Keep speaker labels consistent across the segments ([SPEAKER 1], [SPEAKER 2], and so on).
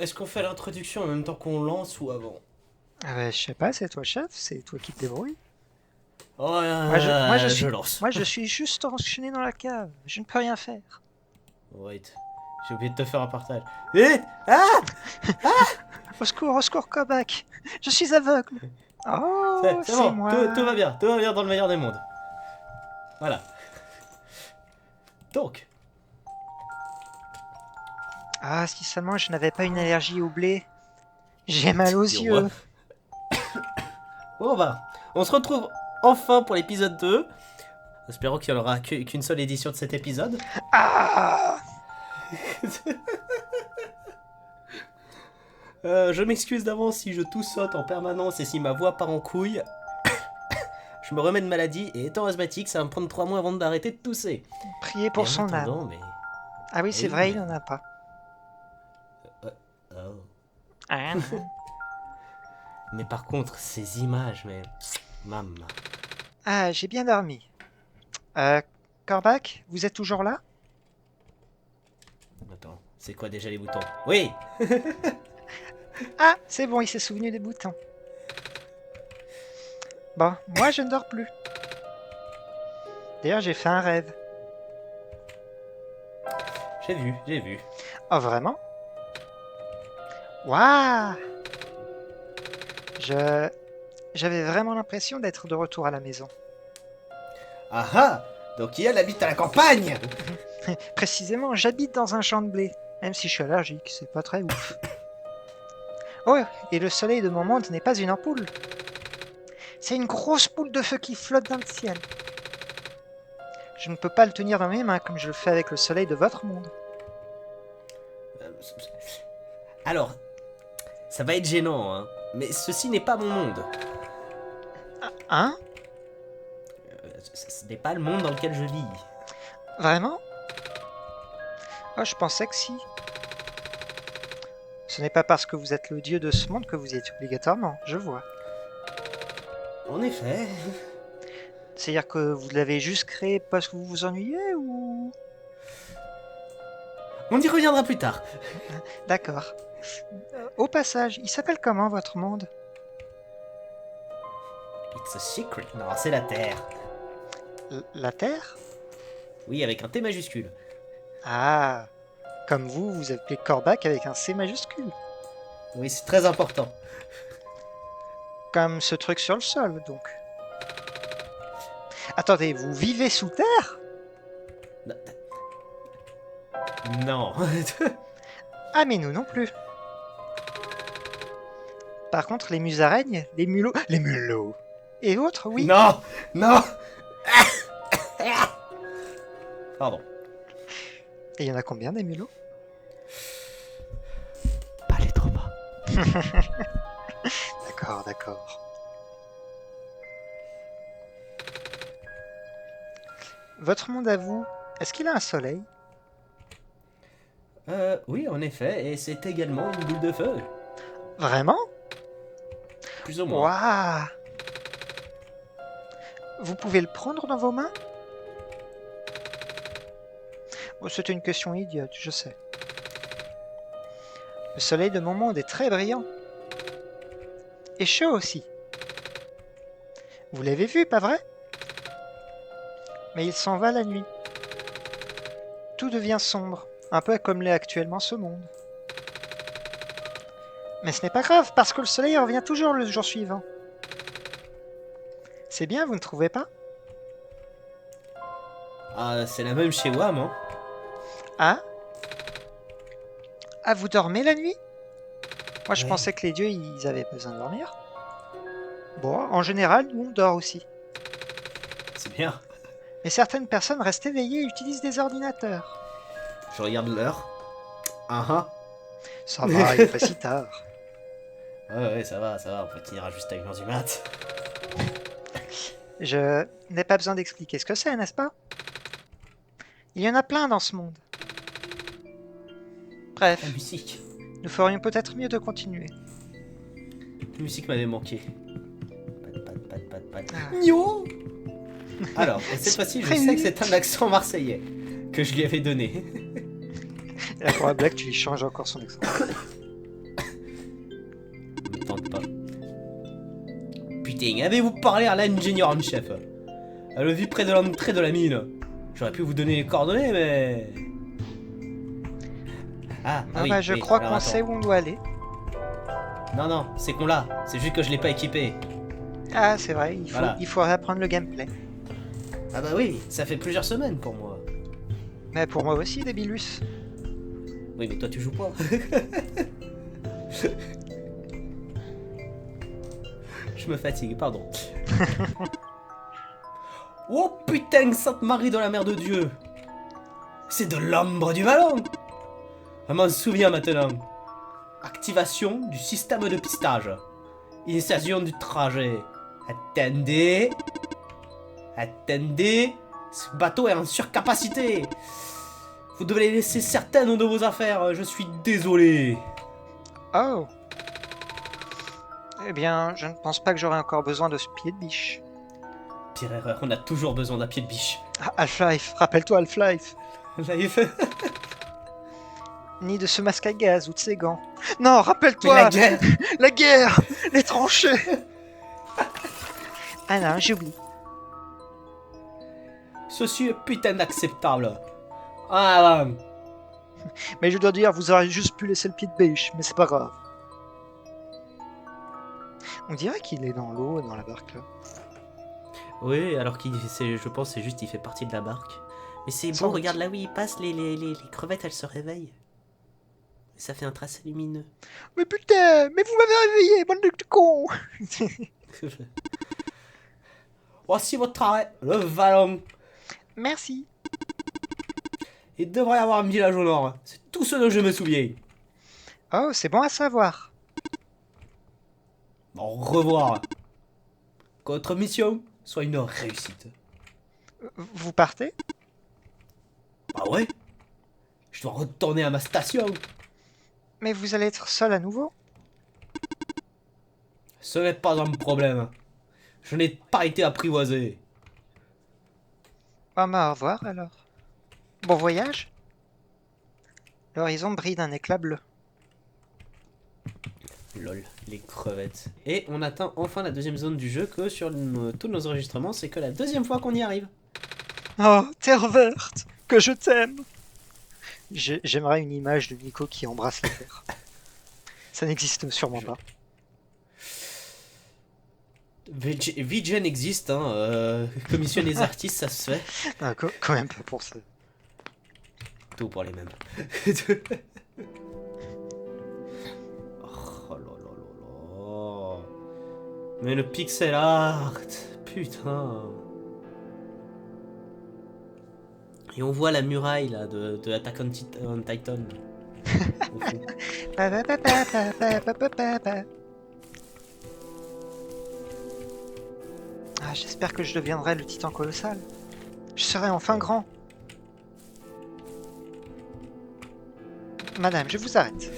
[SPEAKER 1] Est-ce qu'on fait l'introduction en même temps qu'on lance ou avant?
[SPEAKER 2] Ah bah, je sais pas, c'est toi le chef, c'est toi qui te débrouilles.
[SPEAKER 1] Oh,
[SPEAKER 2] Moi je, moi je
[SPEAKER 1] je
[SPEAKER 2] suis,
[SPEAKER 1] lance.
[SPEAKER 2] moi je suis juste enchaîné dans la cave. Je ne peux rien faire.
[SPEAKER 1] Wait, j'ai oublié de te faire un partage. Vite! Ah!
[SPEAKER 2] Au secours, Kovac. Je suis aveugle. Oh,
[SPEAKER 1] C'est
[SPEAKER 2] c'est
[SPEAKER 1] bon, tout
[SPEAKER 2] moi.
[SPEAKER 1] va bien dans le meilleur des mondes. Voilà. Donc,
[SPEAKER 2] Ah, si seulement je n'avais pas une allergie au blé. J'ai mal aux
[SPEAKER 1] yo,
[SPEAKER 2] yeux.
[SPEAKER 1] bon bah, on se retrouve enfin pour l'épisode 2. Espérons qu'il n'y en aura qu'une seule édition de cet épisode.
[SPEAKER 2] Ah.
[SPEAKER 1] Je m'excuse d'avance si je saute en permanence et si ma voix part en couille. Je me remets de maladie et étant asthmatique, ça va me prendre 3 mois avant d'arrêter de tousser.
[SPEAKER 2] Priez
[SPEAKER 1] Et
[SPEAKER 2] pour
[SPEAKER 1] en
[SPEAKER 2] son âme.
[SPEAKER 1] attendant, mais.
[SPEAKER 2] Ah oui, c'est
[SPEAKER 1] Oui,
[SPEAKER 2] vrai, il
[SPEAKER 1] mais.
[SPEAKER 2] n'en a pas.
[SPEAKER 1] Oh.
[SPEAKER 2] Ah, non.
[SPEAKER 1] Mais par contre, ces images, mais. Maman.
[SPEAKER 2] Ah, j'ai bien dormi. Euh, Korbach, vous êtes toujours là?
[SPEAKER 1] Attends, c'est quoi déjà les boutons? Oui!
[SPEAKER 2] Ah, c'est bon, il s'est souvenu des boutons. Bon, moi je ne dors plus. D'ailleurs, j'ai fait un rêve.
[SPEAKER 1] J'ai vu.
[SPEAKER 2] Oh, vraiment? Waouh! Je... J'avais vraiment l'impression d'être de retour à la maison.
[SPEAKER 1] Ah ah! Donc elle habite à la campagne!
[SPEAKER 2] Précisément, j'habite dans un champ de blé. Même si je suis allergique, c'est pas très ouf. Oh, et le soleil de mon monde n'est pas une ampoule. C'est une grosse boule de feu qui flotte dans le ciel. Je ne peux pas le tenir dans mes mains comme je le fais avec le soleil de votre monde.
[SPEAKER 1] Euh, Alors, ça va être gênant, hein. Mais ceci n'est pas mon monde.
[SPEAKER 2] Hein?
[SPEAKER 1] Ce n'est pas le monde dans lequel je vis.
[SPEAKER 2] Vraiment? Oh, je pensais que si. Ce n'est pas parce que vous êtes le dieu de ce monde que vous y êtes obligatoirement, je vois.
[SPEAKER 1] En effet.
[SPEAKER 2] C'est-à-dire que vous l'avez juste créé parce que vous vous ennuyez ou...
[SPEAKER 1] On y reviendra plus tard.
[SPEAKER 2] D'accord. Au passage, il s'appelle comment votre monde?
[SPEAKER 1] It's a secret. Non, c'est la Terre.
[SPEAKER 2] La Terre?
[SPEAKER 1] Oui, avec un T majuscule.
[SPEAKER 2] Ah, comme vous, vous appelez Corbac avec un C majuscule.
[SPEAKER 1] Oui, c'est très important.
[SPEAKER 2] Comme ce truc sur le sol, donc. Attendez, vous vivez sous terre?
[SPEAKER 1] Non.
[SPEAKER 2] Ah, mais nous non plus. Par contre, les musaraignes, les mulots et autres, oui.
[SPEAKER 1] Non. Non. Pardon.
[SPEAKER 2] Et il y en a combien des mulots?
[SPEAKER 1] Pas les trop bas.
[SPEAKER 2] D'accord, d'accord. Votre monde à vous, est-ce qu'il a un soleil?
[SPEAKER 1] Oui, en effet, et c'est également une boule de feu.
[SPEAKER 2] Vraiment?
[SPEAKER 1] Plus ou moins.
[SPEAKER 2] Waouh! Vous pouvez le prendre dans vos mains? Oh, c'était une question idiote, je sais. Le soleil de mon monde est très brillant. Et chaud aussi. Vous l'avez vu, pas vrai? Mais il s'en va la nuit. Tout devient sombre, un peu comme l'est actuellement ce monde. Mais ce n'est pas grave, parce que le soleil revient toujours le jour suivant. C'est bien, vous ne trouvez pas?
[SPEAKER 1] Ah, c'est la même chez WAM, hein.
[SPEAKER 2] Ah? Ah, vous dormez la nuit? Moi, je
[SPEAKER 1] Ouais.
[SPEAKER 2] pensais que les dieux, ils avaient besoin de dormir. Bon, en général, nous, on dort aussi.
[SPEAKER 1] C'est bien.
[SPEAKER 2] Mais certaines personnes restent éveillées et utilisent des ordinateurs.
[SPEAKER 1] Je regarde l'heure. Ah ah.
[SPEAKER 2] Ça va, il est pas si tard.
[SPEAKER 1] Ouais, ça va, on peut tenir à juste à 1h du mat.
[SPEAKER 2] Je n'ai pas besoin d'expliquer ce que c'est, n'est-ce pas? Il y en a plein dans ce monde.
[SPEAKER 1] La
[SPEAKER 2] Bref,
[SPEAKER 1] musique.
[SPEAKER 2] nous ferions peut-être mieux de continuer.
[SPEAKER 1] La musique m'avait manqué. Pat.
[SPEAKER 2] Ah.
[SPEAKER 1] Nio. Alors, et cette fois-ci, je sais que c'est un accent marseillais que je lui avais donné.
[SPEAKER 2] Et là, pour la blague, tu lui changes encore son accent.
[SPEAKER 1] putain, avez-vous parlé à l'ingénieur en chef? Elle vit près de l'entrée de la mine. J'aurais pu vous donner les coordonnées, mais... Ah
[SPEAKER 2] Ah
[SPEAKER 1] oui,
[SPEAKER 2] bah je
[SPEAKER 1] oui,
[SPEAKER 2] crois
[SPEAKER 1] alors
[SPEAKER 2] qu'on
[SPEAKER 1] attends.
[SPEAKER 2] sait où on doit aller.
[SPEAKER 1] Non, c'est qu'on l'a. C'est juste que je l'ai pas équipé.
[SPEAKER 2] Ah c'est vrai,
[SPEAKER 1] Voilà.
[SPEAKER 2] il faut réapprendre le gameplay.
[SPEAKER 1] Ah bah oui, ça fait plusieurs semaines pour moi.
[SPEAKER 2] Mais pour moi aussi, Débilus.
[SPEAKER 1] Oui, mais toi tu joues pas. Je me fatigue, pardon. Oh putain, Sainte Marie de la Mère de Dieu. C'est de l'ombre du ballon. Je m'en souviens maintenant. Activation du système de pistage. Initiation du trajet. Attendez. Attendez. Ce bateau est en surcapacité. Vous devez laisser certaines de vos affaires. Je suis désolé.
[SPEAKER 2] Oh. Eh bien, je ne pense pas que j'aurai encore besoin de ce pied de biche.
[SPEAKER 1] Pire erreur, on a toujours besoin d'un pied de biche.
[SPEAKER 2] Ah, Half-Life, rappelle-toi Half-Life.
[SPEAKER 1] Live.
[SPEAKER 2] Ni de ce masque à gaz ou de ces gants. Non,
[SPEAKER 1] Mais
[SPEAKER 2] rappelle-toi
[SPEAKER 1] la guerre.
[SPEAKER 2] La guerre. Les tranchées. Ah non, j'oublie.
[SPEAKER 1] Ceci est putain d'acceptable. Ah,
[SPEAKER 2] Mais je dois dire, vous auriez juste pu laisser le pied de biche, mais c'est pas grave. On dirait qu'il est dans l'eau, dans la barque là.
[SPEAKER 1] oui, alors je pense c'est juste il fait partie de la barque. Mais c'est
[SPEAKER 2] Sans
[SPEAKER 1] bon,
[SPEAKER 2] doute.
[SPEAKER 1] regarde là où il passe, les crevettes elles se réveillent. Ça fait un tracé lumineux.
[SPEAKER 2] Mais putain, mais vous m'avez réveillé, bande de cons.
[SPEAKER 1] Voici votre arrêt, le Vallon.
[SPEAKER 2] Merci.
[SPEAKER 1] Il devrait y avoir un village au nord. C'est tout ce dont je me souviens.
[SPEAKER 2] Oh, c'est bon à savoir.
[SPEAKER 1] Au revoir. Que votre mission soit une réussite.
[SPEAKER 2] Vous partez?
[SPEAKER 1] Ah ouais? Je dois retourner à ma station.
[SPEAKER 2] Mais vous allez être seul à nouveau?
[SPEAKER 1] Ce n'est pas un problème. Je n'ai pas été apprivoisé.
[SPEAKER 2] Ah bah au revoir alors. Bon voyage. L'horizon brille d'un éclat bleu.
[SPEAKER 1] Lol, les crevettes. Et on atteint enfin la deuxième zone du jeu que sur tous nos enregistrements, c'est que la deuxième fois qu'on y arrive.
[SPEAKER 2] Oh, terre verte, que je t'aime. J'aimerais une image de Nico qui embrasse la terre. Ça n'existe sûrement pas.
[SPEAKER 1] VGen existe, hein. Commission des artistes, ça se fait.
[SPEAKER 2] Ah, quand même pas pour ça.
[SPEAKER 1] Tout pour les mêmes. Oh là là là là. Mais le pixel art, putain. Et on voit la muraille là de Attack on Titan. Au fond.
[SPEAKER 2] Pa, pa, pa, pa, pa, pa, pa, pa, pa. Ah, j'espère que je deviendrai le titan colossal. Je serai enfin grand. Madame, je vous arrête.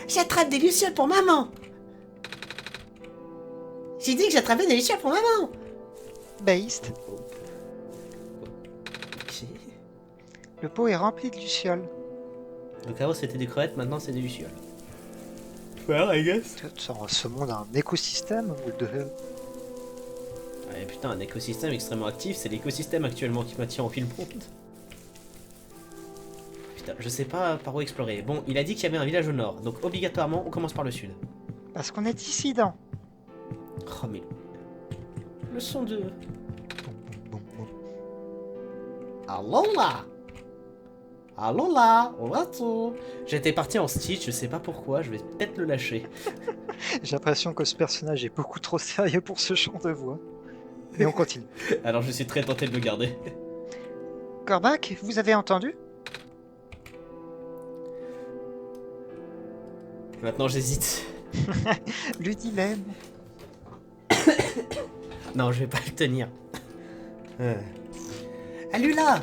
[SPEAKER 1] J'attrape des lucioles pour maman. J'ai dit que j'attrapais des lucioles pour maman.
[SPEAKER 2] Beast,
[SPEAKER 1] Ok.
[SPEAKER 2] le pot est rempli de lucioles.
[SPEAKER 1] Donc avant c'était des crevettes, maintenant c'est des lucioles. Well, I guess.
[SPEAKER 2] Ce monde a un écosystème ou de...
[SPEAKER 1] Ouais, putain, un écosystème extrêmement actif, c'est l'écosystème actuellement qui maintient en fil monde. Putain, je sais pas par où explorer. Bon, il a dit qu'il y avait un village au nord, donc obligatoirement on commence par le sud.
[SPEAKER 2] Parce qu'on est dissident.
[SPEAKER 1] Oh mais... Le son de... Allons là. Allons là, au bateau. J'étais parti en Stitch, je sais pas pourquoi, je vais peut-être le lâcher.
[SPEAKER 2] J'ai l'impression que ce personnage est beaucoup trop sérieux pour ce genre de voix. Mais on continue.
[SPEAKER 1] Alors je suis très tenté de le garder.
[SPEAKER 2] Corbac, vous avez entendu?
[SPEAKER 1] Maintenant j'hésite.
[SPEAKER 2] Le dilemme.
[SPEAKER 1] Non, je vais pas le tenir. Alula.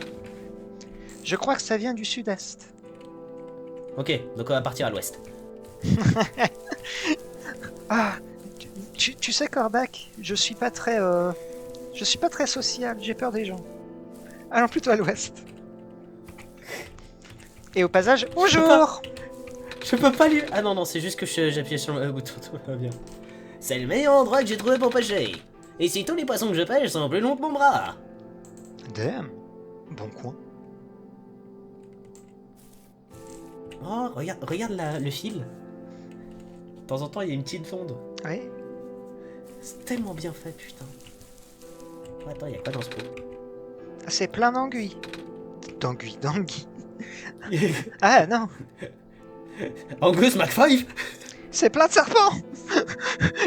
[SPEAKER 2] Je crois que ça vient du sud-est.
[SPEAKER 1] Ok, donc on va partir à l'ouest.
[SPEAKER 2] Ah, tu sais Corbac, je suis pas très social, j'ai peur des gens. Allons plutôt à l'ouest. Et au passage, bonjour.
[SPEAKER 1] Je peux pas lui... Ah non, non, c'est juste que j'appuie sur le bouton, tout va bien. C'est le meilleur endroit que j'ai trouvé pour pêcher. Ici, tous les poissons que je pêche sont plus longs que mon bras.
[SPEAKER 2] Damn. Bon coin.
[SPEAKER 1] Oh, regarde le fil. De temps en temps, il y a une petite fonde.
[SPEAKER 2] Oui.
[SPEAKER 1] C'est tellement bien fait, putain. Oh, attends, il y a quoi dans ce pot?
[SPEAKER 2] C'est plein d'anguilles. D'anguilles. Ah non.
[SPEAKER 1] Angus McFive.
[SPEAKER 2] C'est plein de serpents.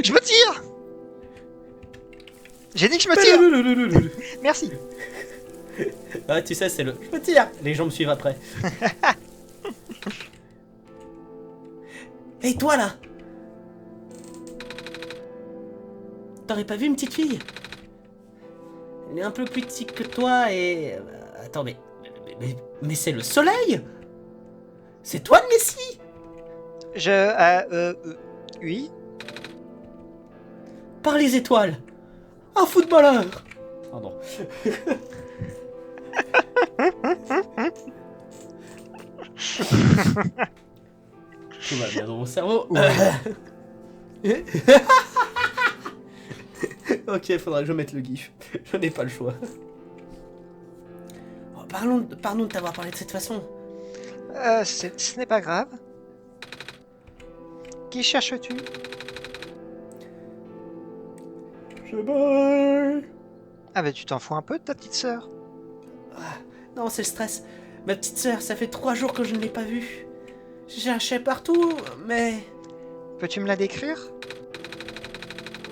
[SPEAKER 2] Je me tire. J'ai dit que je me tire. Merci.
[SPEAKER 1] Ah, tu sais, c'est le... Je me tire. Les gens me suivent après. Hey, toi, là. T'aurais pas vu une petite fille? Elle est un peu plus petite que toi et... Attends, mais c'est le soleil. C'est toi le Messie.
[SPEAKER 2] Oui.
[SPEAKER 1] Par les étoiles. Un footballeur. Pardon. Tout va bien dans mon cerveau. Ouais. Ok, faudra que je mette le gif. Je n'ai pas le choix. Oh, pardon de t'avoir parlé de cette façon.
[SPEAKER 2] Ce n'est pas grave. Qui cherches-tu?
[SPEAKER 1] Je vais.
[SPEAKER 2] Ah bah tu t'en fous un peu de ta petite sœur.
[SPEAKER 1] Non, c'est le stress. Ma petite sœur, ça fait 3 jours que je ne l'ai pas vue. J'ai cherché partout, mais...
[SPEAKER 2] Peux-tu me la décrire?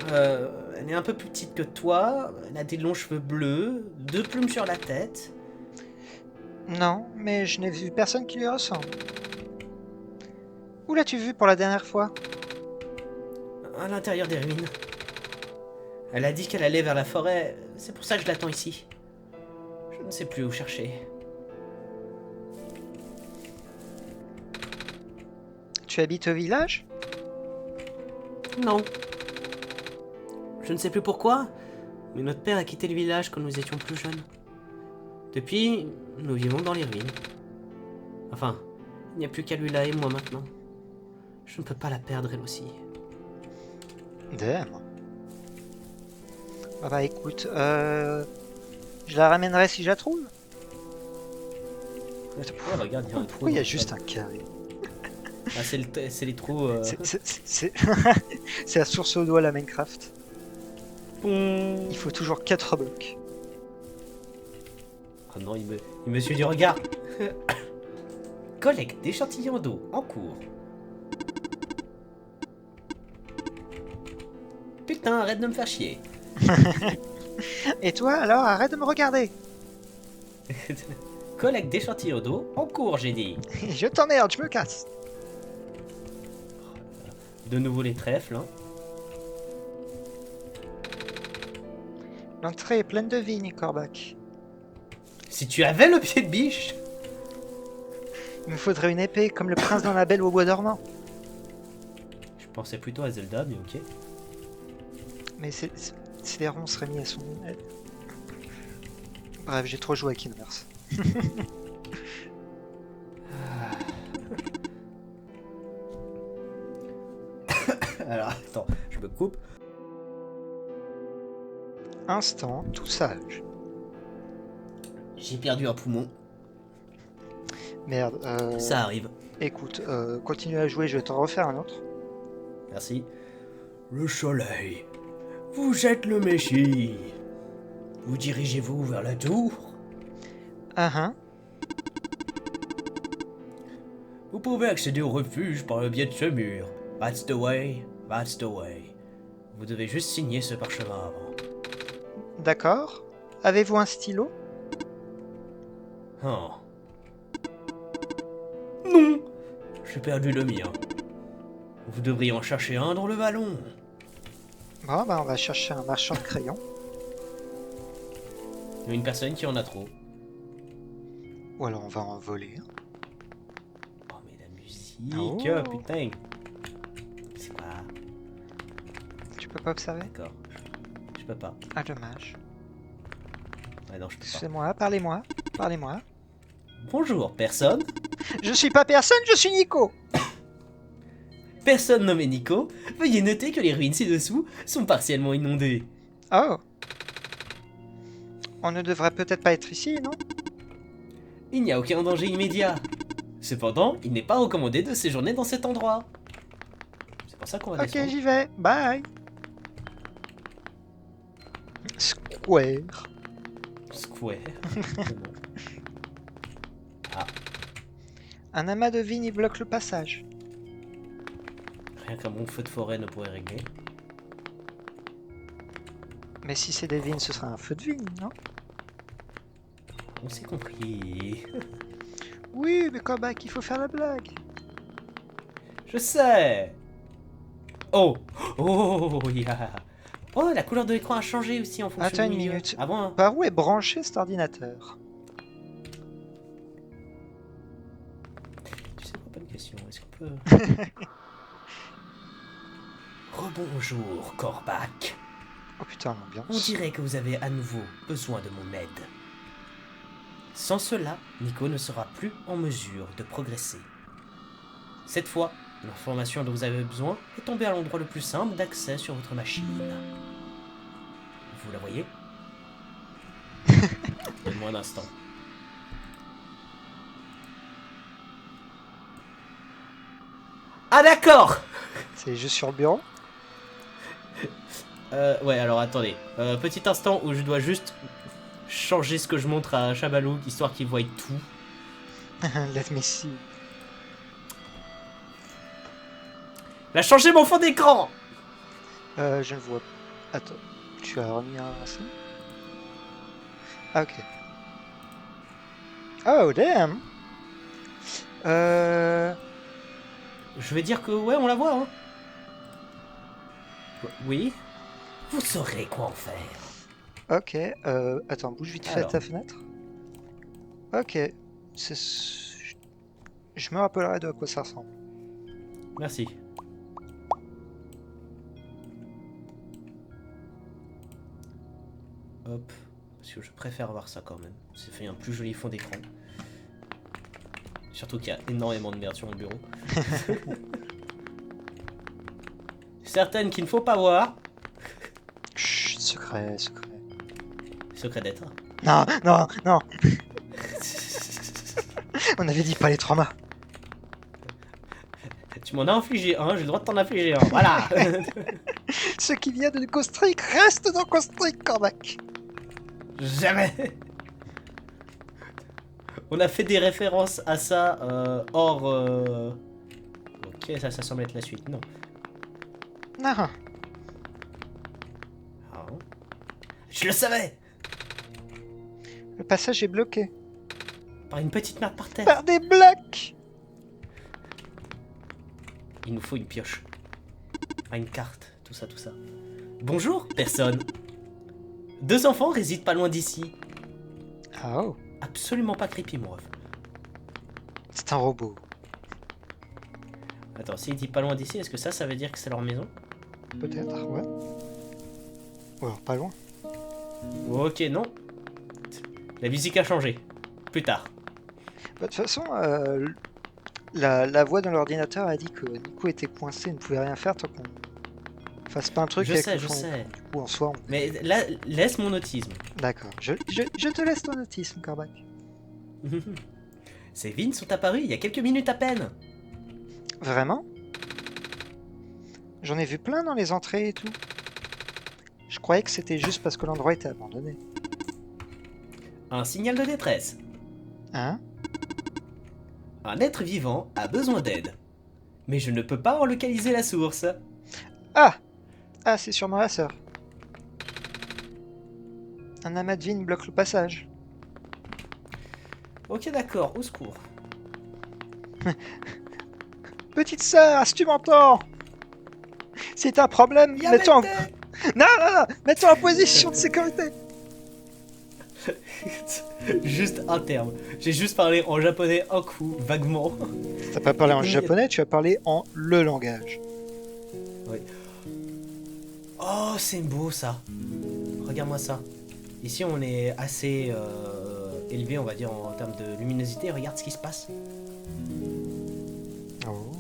[SPEAKER 1] Elle est un peu plus petite que toi. Elle a des longs cheveux bleus, 2 plumes sur la tête.
[SPEAKER 2] Non, mais je n'ai vu personne qui lui ressemble. Où l'as-tu vue pour la dernière fois?
[SPEAKER 1] À l'intérieur des ruines. Elle a dit qu'elle allait vers la forêt. C'est pour ça que je l'attends ici. Je ne sais plus où chercher.
[SPEAKER 2] Tu habites au village?
[SPEAKER 1] Non. Je ne sais plus pourquoi, mais notre père a quitté le village quand nous étions plus jeunes. Depuis, nous vivons dans les ruines. Enfin, il n'y a plus qu'à lui là et moi maintenant. Je ne peux pas la perdre elle aussi.
[SPEAKER 2] Damn. Ah bah écoute, je la ramènerai si je la trouve.
[SPEAKER 1] Ouais, regarde, il y a un trou.
[SPEAKER 2] Pourquoi il y a juste un carré?
[SPEAKER 1] Ah, c'est les trous...
[SPEAKER 2] C'est la source au doigt la Minecraft.
[SPEAKER 1] Boum.
[SPEAKER 2] Il faut toujours 4 blocs.
[SPEAKER 1] Oh non, il me suit du regard. Collecte d'échantillons d'eau en cours. Putain, arrête de me faire chier.
[SPEAKER 2] Et toi, alors, arrête de me regarder.
[SPEAKER 1] Collecte d'échantillons d'eau en cours, j'ai dit.
[SPEAKER 2] Je t'emmerde, je me casse.
[SPEAKER 1] De nouveau les trèfles, hein.
[SPEAKER 2] L'entrée est pleine de vignes, Corbac.
[SPEAKER 1] Si tu avais le pied de biche.
[SPEAKER 2] Il me faudrait une épée, comme le prince dans la Belle au bois dormant.
[SPEAKER 1] Je pensais plutôt à Zelda, mais ok.
[SPEAKER 2] Mais les ronds seraient mis à son... Bref, j'ai trop joué à Kinverse.
[SPEAKER 1] Alors, attends, je me coupe.
[SPEAKER 2] Instant, tout sage.
[SPEAKER 1] J'ai perdu un poumon.
[SPEAKER 2] Merde,
[SPEAKER 1] Ça arrive.
[SPEAKER 2] écoute, continue à jouer, je vais t'en refaire un autre.
[SPEAKER 1] Merci. Le soleil. Vous êtes le Messie. Vous dirigez-vous vers la tour?
[SPEAKER 2] Ah
[SPEAKER 1] Vous pouvez accéder au refuge par le biais de ce mur. That's the way, that's the way. Vous devez juste signer ce parchemin avant.
[SPEAKER 2] D'accord. Avez-vous un stylo?
[SPEAKER 1] Oh. Non. J'ai perdu le mien. Vous devriez en chercher un dans le vallon.
[SPEAKER 2] Bon, bah on va chercher un marchand de crayons.
[SPEAKER 1] Il y a une personne qui en a trop.
[SPEAKER 2] Ou alors on va en voler.
[SPEAKER 1] Oh mais la musique,
[SPEAKER 2] Oh.
[SPEAKER 1] putain. C'est quoi?
[SPEAKER 2] Tu peux pas observer?
[SPEAKER 1] D'accord. Je peux pas.
[SPEAKER 2] Ah, dommage.
[SPEAKER 1] Ouais, non, je peux pas.
[SPEAKER 2] C'est moi, parlez-moi. Parlez-moi.
[SPEAKER 1] Bonjour, personne.
[SPEAKER 2] Je suis pas personne, je suis Nico!
[SPEAKER 1] Personne nommé Nico, veuillez noter que les ruines ci-dessous sont partiellement inondées.
[SPEAKER 2] Oh. On ne devrait peut-être pas être ici, non?
[SPEAKER 1] Il n'y a aucun danger immédiat. Cependant, il n'est pas recommandé de séjourner dans cet endroit. C'est pour ça qu'on va
[SPEAKER 2] Ok,
[SPEAKER 1] descendre.
[SPEAKER 2] j'y vais. Bye. Square.
[SPEAKER 1] Square. Ah,
[SPEAKER 2] Un amas de vignes bloque le passage.
[SPEAKER 1] rien qu'un bon feu de forêt ne pourrait régler.
[SPEAKER 2] Mais si c'est des vignes, ce sera un feu de vigne, non?
[SPEAKER 1] On s'est compris.
[SPEAKER 2] Oui, mais Corbac, il faut faire la blague.
[SPEAKER 1] Je sais. Oh, oh, yeah. Oh, la couleur de l'écran a changé aussi en fonction
[SPEAKER 2] Attends
[SPEAKER 1] du
[SPEAKER 2] une
[SPEAKER 1] milieu.
[SPEAKER 2] minute.
[SPEAKER 1] Ah bon hein.
[SPEAKER 2] Par où est branché cet ordinateur?
[SPEAKER 1] Tu sais quoi, bonne question. Est-ce qu'on peut... Rebonjour, Corbac.
[SPEAKER 2] Oh putain,
[SPEAKER 1] On
[SPEAKER 2] l'ambiance.
[SPEAKER 1] dirait que vous avez à nouveau besoin de mon aide. Sans cela, Nico ne sera plus en mesure de progresser. Cette fois, l'information dont vous avez besoin est tombée à l'endroit le plus simple d'accès sur votre machine. Vous la voyez? Donne-moi un instant. Ah d'accord.
[SPEAKER 2] C'est juste sur le bureau?
[SPEAKER 1] Ouais, alors attendez. Petit instant où je dois juste changer ce que je montre à Chabalou, histoire qu'il voie tout.
[SPEAKER 2] Let me see.
[SPEAKER 1] Il a changé mon fond d'écran.
[SPEAKER 2] Je ne vois. Attends, tu as remis un son? Ah, ok. Oh, damn!
[SPEAKER 1] Je vais dire que ouais, on la voit, hein. Oui. Vous saurez quoi en faire.
[SPEAKER 2] Ok, attends, bouge vite fait
[SPEAKER 1] Alors.
[SPEAKER 2] ta fenêtre. Ok, je me rappellerai de à quoi ça ressemble.
[SPEAKER 1] Merci. Hop. Parce que je préfère voir ça quand même. Ça fait un plus joli fond d'écran. Surtout qu'il y a énormément de merde sur mon bureau. Certaines qu'il ne faut pas voir.
[SPEAKER 2] Chut, secret, secret.
[SPEAKER 1] Secret d'être.
[SPEAKER 2] Non, non, non! On avait dit pas les traumas.
[SPEAKER 1] Tu m'en as infligé un, j'ai le droit de t'en infliger un. Voilà.
[SPEAKER 2] Ce qui vient de Ghost Trick reste dans Ghost Trick, Cormac.
[SPEAKER 1] Jamais. On a fait des références à ça hors... Ok, ça semble être la suite. Non.
[SPEAKER 2] Non.
[SPEAKER 1] Ah. Je le savais.
[SPEAKER 2] Le passage est bloqué.
[SPEAKER 1] Par une petite merde par terre.
[SPEAKER 2] Par des blocs!
[SPEAKER 1] Il nous faut une pioche. Enfin, une carte, tout ça, tout ça. Bonjour, personne. 2 enfants résident pas loin d'ici.
[SPEAKER 2] Ah oh,
[SPEAKER 1] Absolument pas creepy, mon ref.
[SPEAKER 2] c'est un robot.
[SPEAKER 1] Attends, s'il dit pas loin d'ici, est-ce que ça veut dire que c'est leur maison?
[SPEAKER 2] Peut-être, ouais. Ou alors pas loin.
[SPEAKER 1] Ok, non. La musique a changé. Plus tard.
[SPEAKER 2] Bah, de toute façon, la voix dans l'ordinateur a dit que Nico était coincé, il ne pouvait rien faire tant qu'on fasse pas un truc
[SPEAKER 1] Je
[SPEAKER 2] avec
[SPEAKER 1] sais,
[SPEAKER 2] le
[SPEAKER 1] je
[SPEAKER 2] fond.
[SPEAKER 1] sais.
[SPEAKER 2] Du coup, en soi, on...
[SPEAKER 1] Mais là, laisse mon autisme.
[SPEAKER 2] D'accord. Je te laisse ton autisme, Corbac.
[SPEAKER 1] Ces vignes sont apparues il y a quelques minutes à peine.
[SPEAKER 2] Vraiment? J'en ai vu plein dans les entrées et tout. Je croyais que c'était juste parce que l'endroit était abandonné.
[SPEAKER 1] Un signal de détresse.
[SPEAKER 2] Hein?
[SPEAKER 1] Un être vivant a besoin d'aide. Mais je ne peux pas en localiser la source.
[SPEAKER 2] Ah! Ah, c'est sûrement la sœur. Un amas de vignes bloque le passage.
[SPEAKER 1] Ok, d'accord, au secours.
[SPEAKER 2] Petite sœur, si tu m'entends! C'est un problème, mets-toi en... Non, non, non! Mets-toi en position de sécurité!
[SPEAKER 1] Juste un terme. J'ai juste parlé en japonais un coup, vaguement.
[SPEAKER 2] T'as pas parlé en
[SPEAKER 1] Oui.
[SPEAKER 2] japonais, tu as parlé en le langage.
[SPEAKER 1] Oui. Oh, c'est beau ça. Regarde-moi ça. Ici, on est assez élevé, on va dire, en termes de luminosité. Regarde ce qui se passe.
[SPEAKER 2] Oh.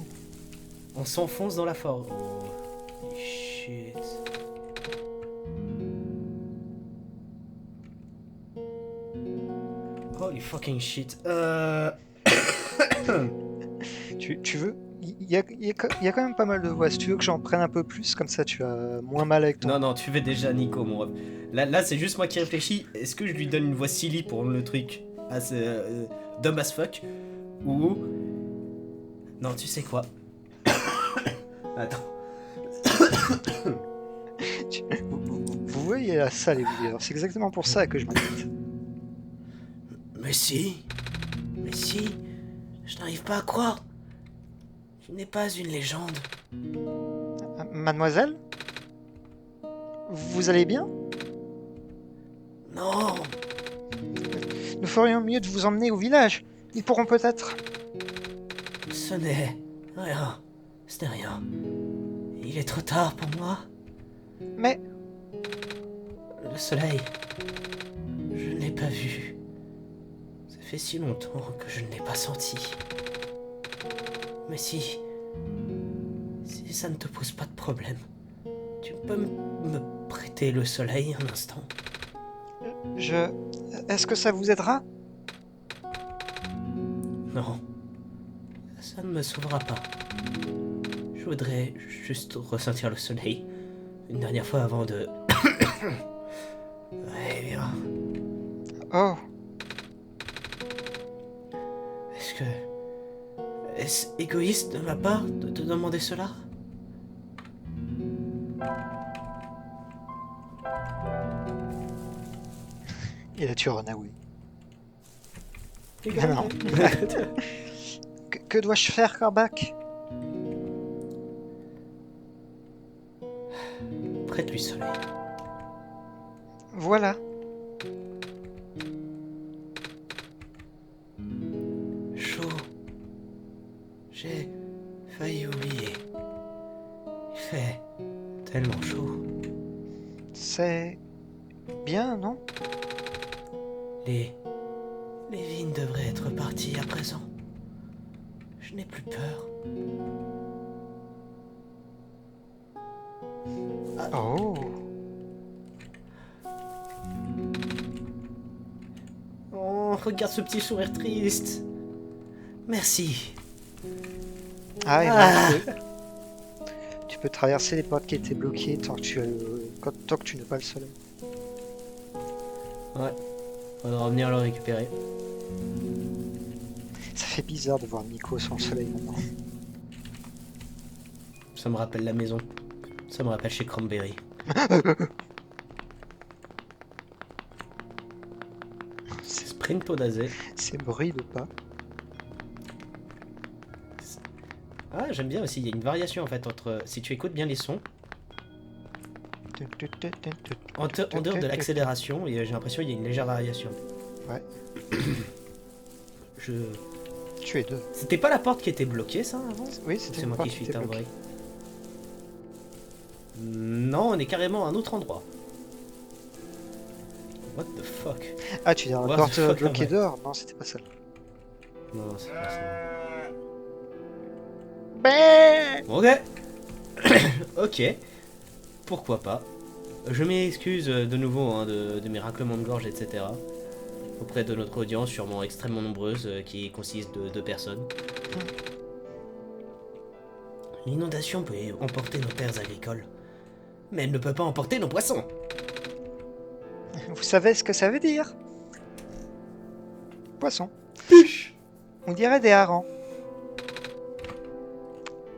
[SPEAKER 1] On s'enfonce dans la forêt. Oh, shit. Holy fucking shit.
[SPEAKER 2] Tu veux? Il y a quand même pas mal de voix. Si tu veux que j'en prenne un peu plus, comme ça tu as moins mal avec ton...
[SPEAKER 1] Non, non, tu fais déjà Nico, mon ref. Là c'est juste moi qui réfléchis. Est-ce que je lui donne une voix silly pour le truc dumb as fuck? Ou... Non, tu sais quoi? Attends.
[SPEAKER 2] Vous voyez la salle et vous c'est exactement pour ça que je m'inquiète.
[SPEAKER 1] Mais si, je n'arrive pas à croire. Tu n'es pas une légende.
[SPEAKER 2] Mademoiselle? Vous allez bien?
[SPEAKER 1] Non,
[SPEAKER 2] Nous ferions mieux de vous emmener au village. Ils pourront peut-être...
[SPEAKER 1] ce n'est rien. Ce n'est rien. Il est trop tard pour moi.
[SPEAKER 2] Mais...
[SPEAKER 1] Le soleil, je ne l'ai pas vu. Ça fait si longtemps que je ne l'ai pas senti. Mais si ça ne te pose pas de problème, tu peux me prêter le soleil un instant?
[SPEAKER 2] Est-ce que ça vous aidera?
[SPEAKER 1] Non, ça ne me sauvera pas. Je voudrais juste ressentir le soleil une dernière fois avant de... Ouais, bien.
[SPEAKER 2] Oh,
[SPEAKER 1] Est-ce égoïste de ma part de te demander cela?
[SPEAKER 2] et là tu as renoué.
[SPEAKER 1] Également.
[SPEAKER 2] non. Que dois-je faire, Corbac?
[SPEAKER 1] Prête-lui soleil.
[SPEAKER 2] Voilà.
[SPEAKER 1] Chaud. J'ai failli oublier. Il fait tellement chaud.
[SPEAKER 2] C'est... bien, non?
[SPEAKER 1] Les vignes devraient être parties à présent. Je n'ai plus peur.
[SPEAKER 2] Oh.
[SPEAKER 1] Oh, regarde ce petit sourire triste. Merci.
[SPEAKER 2] Ah, et
[SPEAKER 1] Ah.
[SPEAKER 2] voilà. Tu peux traverser les portes qui étaient bloquées tant que tu n'as pas le soleil.
[SPEAKER 1] Ouais. On va revenir le récupérer.
[SPEAKER 2] Ça fait bizarre de voir Nico sans le soleil maintenant.
[SPEAKER 1] Ça me rappelle la maison. Ça me rappelle chez Cranberry. Sprinto d'Azé.
[SPEAKER 2] Ces bruits de pas.
[SPEAKER 1] Ah, j'aime bien aussi. Il y a une variation en fait entre. Si tu écoutes bien les sons, en dehors de l'accélération, et j'ai l'impression qu'il y a une légère variation.
[SPEAKER 2] Ouais.
[SPEAKER 1] Je.
[SPEAKER 2] Tu es deux.
[SPEAKER 1] C'était pas la porte qui était bloquée, ça, avant?
[SPEAKER 2] Oui,
[SPEAKER 1] C'est
[SPEAKER 2] c'était une
[SPEAKER 1] moi
[SPEAKER 2] porte
[SPEAKER 1] qui
[SPEAKER 2] qui
[SPEAKER 1] suis
[SPEAKER 2] était
[SPEAKER 1] timbré.
[SPEAKER 2] bloquée.
[SPEAKER 1] Non, on est carrément à un autre endroit. What the fuck?
[SPEAKER 2] Ah, tu dis la
[SPEAKER 1] What
[SPEAKER 2] porte
[SPEAKER 1] the fuck,
[SPEAKER 2] bloquée
[SPEAKER 1] ouais.
[SPEAKER 2] dehors? Non, c'était pas celle.
[SPEAKER 1] Non, c'est pas ça.
[SPEAKER 2] Ben
[SPEAKER 1] Ok. Ok. Pourquoi pas. Je m'excuse de nouveau hein, de mes raclements de gorge, etc. Auprès de notre audience, sûrement extrêmement nombreuse, qui consiste de 2 personnes. L'inondation peut emporter nos terres agricoles, mais elle ne peut pas emporter nos poissons.
[SPEAKER 2] Vous savez ce que ça veut dire? Poisson.
[SPEAKER 1] Push.
[SPEAKER 2] On dirait des harengs.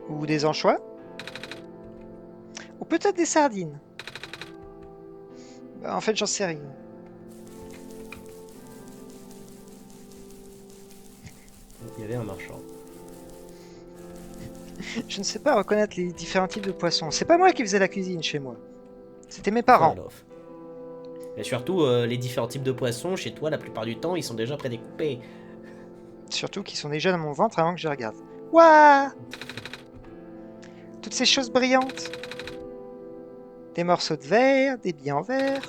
[SPEAKER 2] Ou des anchois. Ou peut-être des sardines. Bah, en fait, j'en sais rien.
[SPEAKER 1] Il y avait un marchand.
[SPEAKER 2] Je ne sais pas reconnaître les différents types de poissons. C'est pas moi qui faisais la cuisine chez moi. C'était mes parents.
[SPEAKER 1] Fair enough. Et surtout, les différents types de poissons, chez toi, la plupart du temps, ils sont déjà prédécoupés.
[SPEAKER 2] Surtout qu'ils sont déjà dans mon ventre avant que je les regarde. Ouah! Toutes ces choses brillantes. Des morceaux de verre, des billes en verre,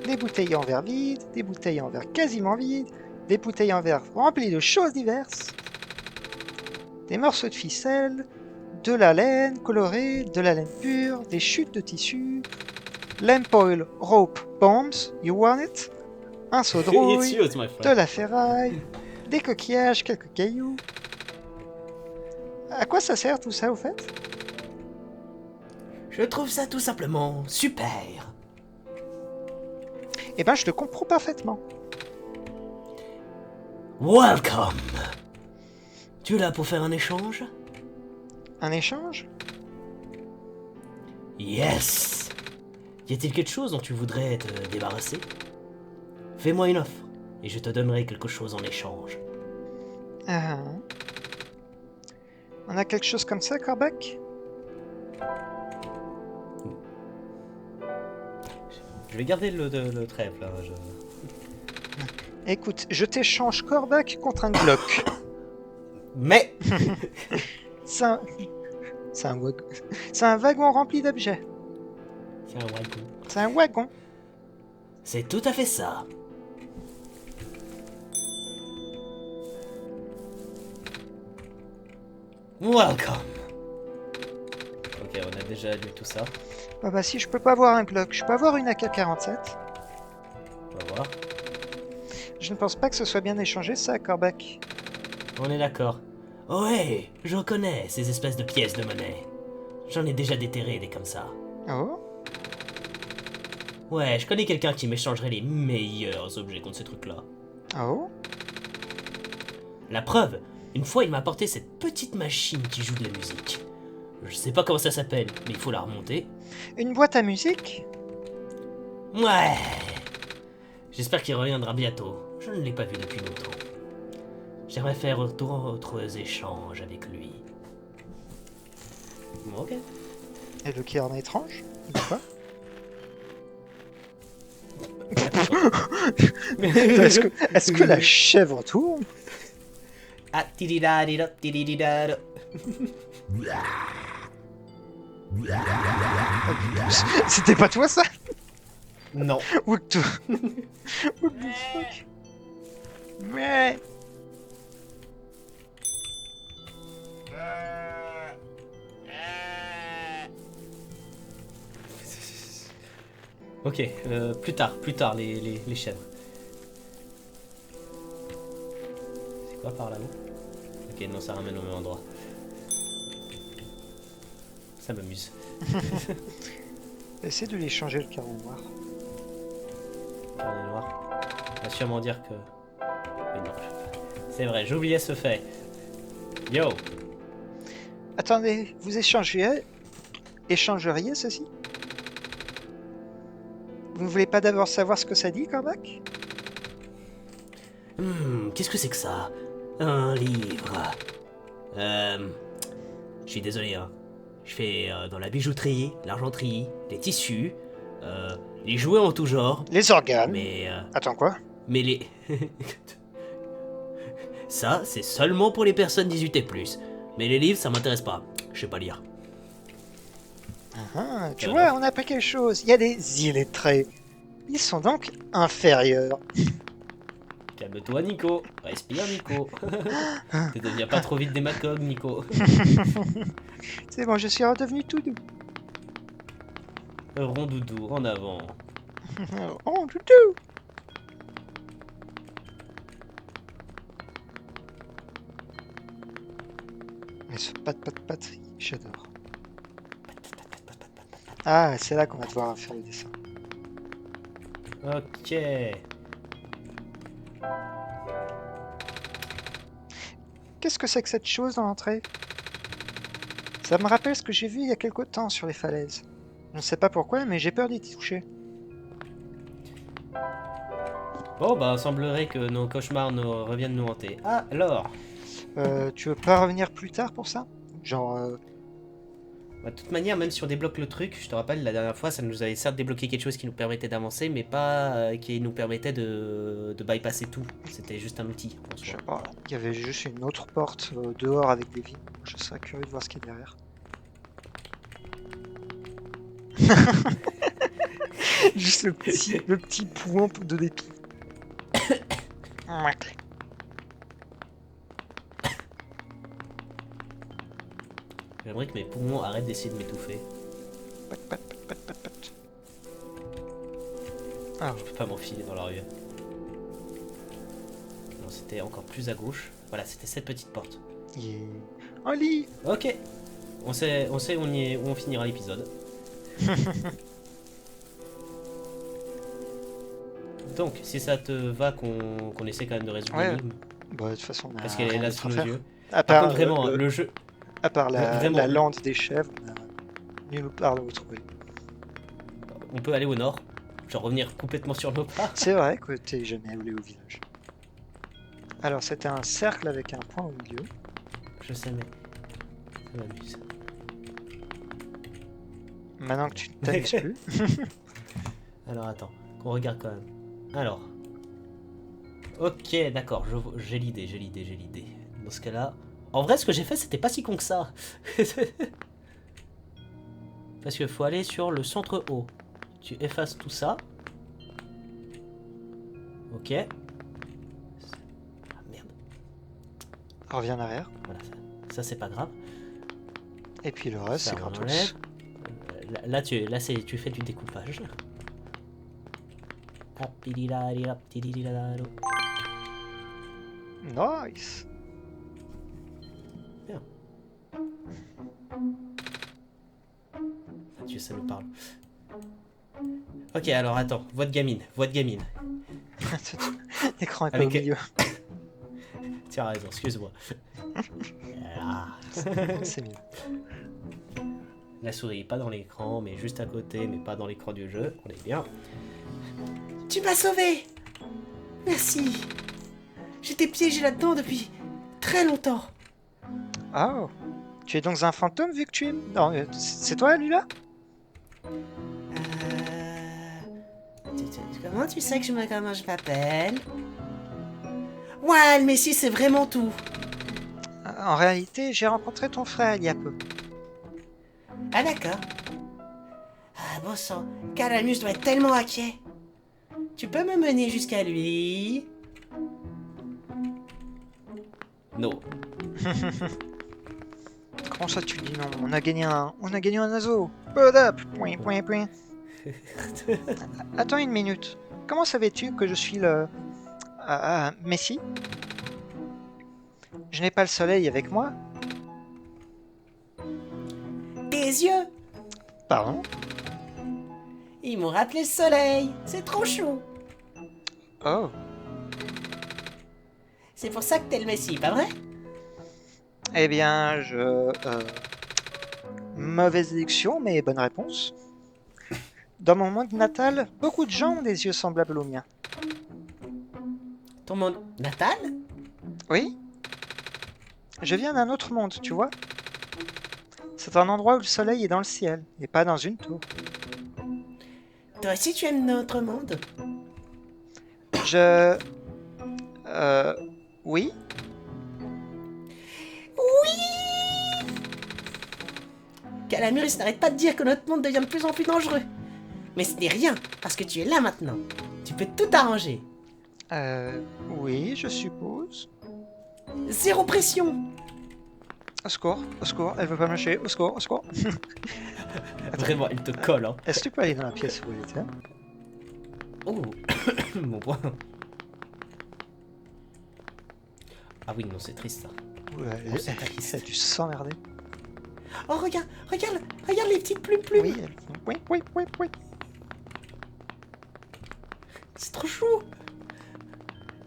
[SPEAKER 2] des bouteilles en verre vide, des bouteilles en verre quasiment vides, des bouteilles en verre remplies de choses diverses, des morceaux de ficelle, de la laine colorée, de la laine pure, des chutes de tissu, lamp oil, rope, bombs, you want it? Un seau de
[SPEAKER 1] It's
[SPEAKER 2] rouille,
[SPEAKER 1] yours, my
[SPEAKER 2] de
[SPEAKER 1] friend.
[SPEAKER 2] la ferraille, des coquillages, quelques cailloux. À quoi ça sert tout ça au fait?
[SPEAKER 1] Je trouve ça tout simplement super.
[SPEAKER 2] Eh ben je te comprends parfaitement.
[SPEAKER 1] Welcome. Tu es là pour faire un échange?
[SPEAKER 2] Un échange?
[SPEAKER 1] Yes. Y a-t-il quelque chose dont tu voudrais te débarrasser? Fais-moi une offre, et je te donnerai quelque chose en échange.
[SPEAKER 2] Ah. On a quelque chose comme ça, Corbac?
[SPEAKER 1] Je vais garder le trèfle, là.
[SPEAKER 2] Écoute, je t'échange Corbac contre un Glock.
[SPEAKER 1] Mais
[SPEAKER 2] C'est un... C'est un wagon. C'est un wagon rempli d'objets.
[SPEAKER 1] c'est un wagon.
[SPEAKER 2] C'est un wagon.
[SPEAKER 1] C'est tout à fait ça. Welcome. Ok, on a déjà lu tout ça.
[SPEAKER 2] Ah bah si je peux pas avoir un Glock, je peux avoir une AK-47.
[SPEAKER 1] On va voir.
[SPEAKER 2] Je ne pense pas que ce soit bien échangé ça, Corbac.
[SPEAKER 1] On est d'accord. Oh ouais, je reconnais ces espèces de pièces de monnaie. J'en ai déjà déterré des comme ça.
[SPEAKER 2] Oh?
[SPEAKER 1] Ouais, je connais quelqu'un qui m'échangerait les meilleurs objets contre ces trucs-là.
[SPEAKER 2] Oh?
[SPEAKER 1] La preuve, une fois il m'a apporté cette petite machine qui joue de la musique. Je sais pas comment ça s'appelle, mais il faut la remonter.
[SPEAKER 2] Une boîte à musique?
[SPEAKER 1] Ouais. J'espère qu'il reviendra bientôt. Je ne l'ai pas vu depuis longtemps. J'aimerais faire d'autres échanges avec lui. Ok.
[SPEAKER 2] Et le qui en est étrange? De quoi? Est-ce que la chèvre tourne?
[SPEAKER 1] Ah, tididadida, tidididada.
[SPEAKER 2] C'était pas toi ça?
[SPEAKER 1] Non.
[SPEAKER 2] What the... What the fuck? Mais...
[SPEAKER 1] Ok, plus tard, les chèvres. C'est quoi par là-haut? Ok, non, ça ramène au même endroit. Ça m'amuse.
[SPEAKER 2] Essaie de les changer le carreau noir.
[SPEAKER 1] Carnet noir. On va sûrement dire que... Mais non, c'est vrai, j'oubliais ce fait. Yo.
[SPEAKER 2] Attendez, vous échangeriez ceci? Vous ne voulez pas d'abord savoir ce que ça dit, Corbac?
[SPEAKER 1] Qu'est-ce que c'est que ça? Un livre. Je suis désolé, hein. Je fais dans la bijouterie, l'argenterie, les tissus, les jouets en tout genre,
[SPEAKER 2] Les organes.
[SPEAKER 1] mais...
[SPEAKER 2] Attends, quoi?
[SPEAKER 1] mais les... Ça, c'est seulement pour les personnes 18 et plus. Mais les livres, ça m'intéresse pas. Je sais pas lire.
[SPEAKER 2] Ah, tu vois, on a appris quelque chose. Il y a des illettrés. Ils sont donc inférieurs.
[SPEAKER 1] Calme-toi, Nico. Respire, Nico. Ne deviens pas trop vite démagogue, Nico.
[SPEAKER 2] C'est bon, je suis redevenu tout doux.
[SPEAKER 1] Rondoudou, en avant.
[SPEAKER 2] Oh, doudou! Mais ce pat, j'adore. Ah, c'est là qu'on va devoir faire le dessin.
[SPEAKER 1] Ok.
[SPEAKER 2] Qu'est-ce que c'est que cette chose dans l'entrée? Ça me rappelle ce que j'ai vu il y a quelque temps sur les falaises. Je ne sais pas pourquoi, mais j'ai peur d'y toucher.
[SPEAKER 1] Bon, bah, semblerait que nos cauchemars reviennent nous hanter. Ah, alors.
[SPEAKER 2] Tu veux pas revenir plus tard pour ça? Genre,
[SPEAKER 1] Bah, de toute manière, même si on débloque le truc, je te rappelle, la dernière fois, ça nous avait certes débloqué quelque chose qui nous permettait d'avancer, mais pas qui nous permettait de bypasser tout. C'était juste un outil, en
[SPEAKER 2] je
[SPEAKER 1] soi.
[SPEAKER 2] sais pas, il y avait juste une autre porte dehors avec des vies. Je serais curieux de voir ce qu'il y a derrière. Juste le petit point de dépit.
[SPEAKER 1] J'aimerais que mes poumons arrêtent d'essayer de m'étouffer.
[SPEAKER 2] Pat, pat, pat, pat, pat, pat. Ah,
[SPEAKER 1] Je peux pas m'enfiler dans la rue. Non, c'était encore plus à gauche. Voilà, c'était cette petite porte.
[SPEAKER 2] yeah. Un lit.
[SPEAKER 1] Ok. On sait où on finira l'épisode. Donc, si ça te va qu'on essaie quand même de résoudre
[SPEAKER 2] Ouais.
[SPEAKER 1] l'énigme,
[SPEAKER 2] Bah, de toute façon, on a
[SPEAKER 1] parce qu'elle est
[SPEAKER 2] rien
[SPEAKER 1] là
[SPEAKER 2] d'autre
[SPEAKER 1] sous
[SPEAKER 2] à
[SPEAKER 1] nos
[SPEAKER 2] faire.
[SPEAKER 1] yeux.
[SPEAKER 2] À
[SPEAKER 1] Par
[SPEAKER 2] part,
[SPEAKER 1] contre, vraiment, le jeu,
[SPEAKER 2] à part
[SPEAKER 1] vraiment,
[SPEAKER 2] la lande des chèvres, on a nulle part de retrouver.
[SPEAKER 1] on peut aller au nord, genre revenir complètement sur nos pas.
[SPEAKER 2] C'est vrai que t'es jamais allé au village. Alors, c'était un cercle avec un point au milieu.
[SPEAKER 1] Je sais, mais ça m'amuse.
[SPEAKER 2] Maintenant que tu ne t'amuses plus.
[SPEAKER 1] Alors attends, qu'on regarde quand même. Alors. Ok, d'accord, j'ai l'idée. Dans ce cas-là... En vrai, ce que j'ai fait, c'était pas si con que ça. Parce qu'il faut aller sur le centre haut. Tu effaces tout ça. Ok. Ah merde.
[SPEAKER 2] Reviens en arrière.
[SPEAKER 1] Voilà, ça c'est pas grave.
[SPEAKER 2] Et puis le reste,
[SPEAKER 1] Ça,
[SPEAKER 2] c'est
[SPEAKER 1] on
[SPEAKER 2] gratos.
[SPEAKER 1] enlève. Là, tu fais du découpage.
[SPEAKER 2] Nice.
[SPEAKER 1] Dieu, ça nous parle. Ok, alors attends, voix de gamine.
[SPEAKER 2] L'écran est pas
[SPEAKER 1] Avec-
[SPEAKER 2] au milieu.
[SPEAKER 1] Tu as raison, excuse-moi. Ah.
[SPEAKER 2] C'est mieux.
[SPEAKER 1] La souris, pas dans l'écran, mais juste à côté, mais pas dans l'écran du jeu. On est bien. Tu m'as sauvé! Merci! J'étais piégé là-dedans depuis très longtemps.
[SPEAKER 2] Oh. Tu es donc un fantôme vu que tu es... Non, c'est toi, lui, là?
[SPEAKER 1] Comment tu sais que comment je m'appelle? Ouais, mais si, c'est vraiment tout.
[SPEAKER 2] En réalité, j'ai rencontré ton frère il y a peu.
[SPEAKER 1] Ah d'accord. Ah bon sang, Calamus doit être tellement inquiet. Tu peux me mener jusqu'à lui? Non.
[SPEAKER 2] Comment ça, tu dis non? On a gagné un oiseau. Put up. Point, point, point. Attends une minute. Comment savais-tu que je suis le... Messie? Je n'ai pas le soleil avec moi.
[SPEAKER 1] Tes yeux,
[SPEAKER 2] Pardon?
[SPEAKER 1] ils m'ont rappelé le soleil. C'est trop chou.
[SPEAKER 2] Oh.
[SPEAKER 1] C'est pour ça que t'es le Messie, pas vrai?
[SPEAKER 2] Eh bien, mauvaise élection, mais bonne réponse. Dans mon monde natal, beaucoup de gens ont des yeux semblables aux miens.
[SPEAKER 1] Ton monde natal?
[SPEAKER 2] Oui? Je viens d'un autre monde, tu vois? C'est un endroit où le soleil est dans le ciel, et pas dans une tour.
[SPEAKER 1] Toi aussi tu aimes notre monde?
[SPEAKER 2] Oui?
[SPEAKER 1] Calamus n'arrête pas de dire que notre monde devient de plus en plus dangereux. Mais ce n'est rien, parce que tu es là maintenant. Tu peux tout arranger.
[SPEAKER 2] Oui, je suppose.
[SPEAKER 1] Zéro pression.
[SPEAKER 2] Au secours, elle veut pas me lâcher, au secours, au secours.
[SPEAKER 1] Vraiment, il te colle, hein.
[SPEAKER 2] Est-ce que tu peux aller dans la pièce où elle était?
[SPEAKER 1] Oh, mon point. Ah oui, non, c'est triste ça.
[SPEAKER 2] Ouais,
[SPEAKER 1] Oh, c'est triste.
[SPEAKER 2] elle a dû s'emmerder.
[SPEAKER 1] Oh, regarde les petites plumes.
[SPEAKER 2] Oui, oui.
[SPEAKER 1] C'est trop chou.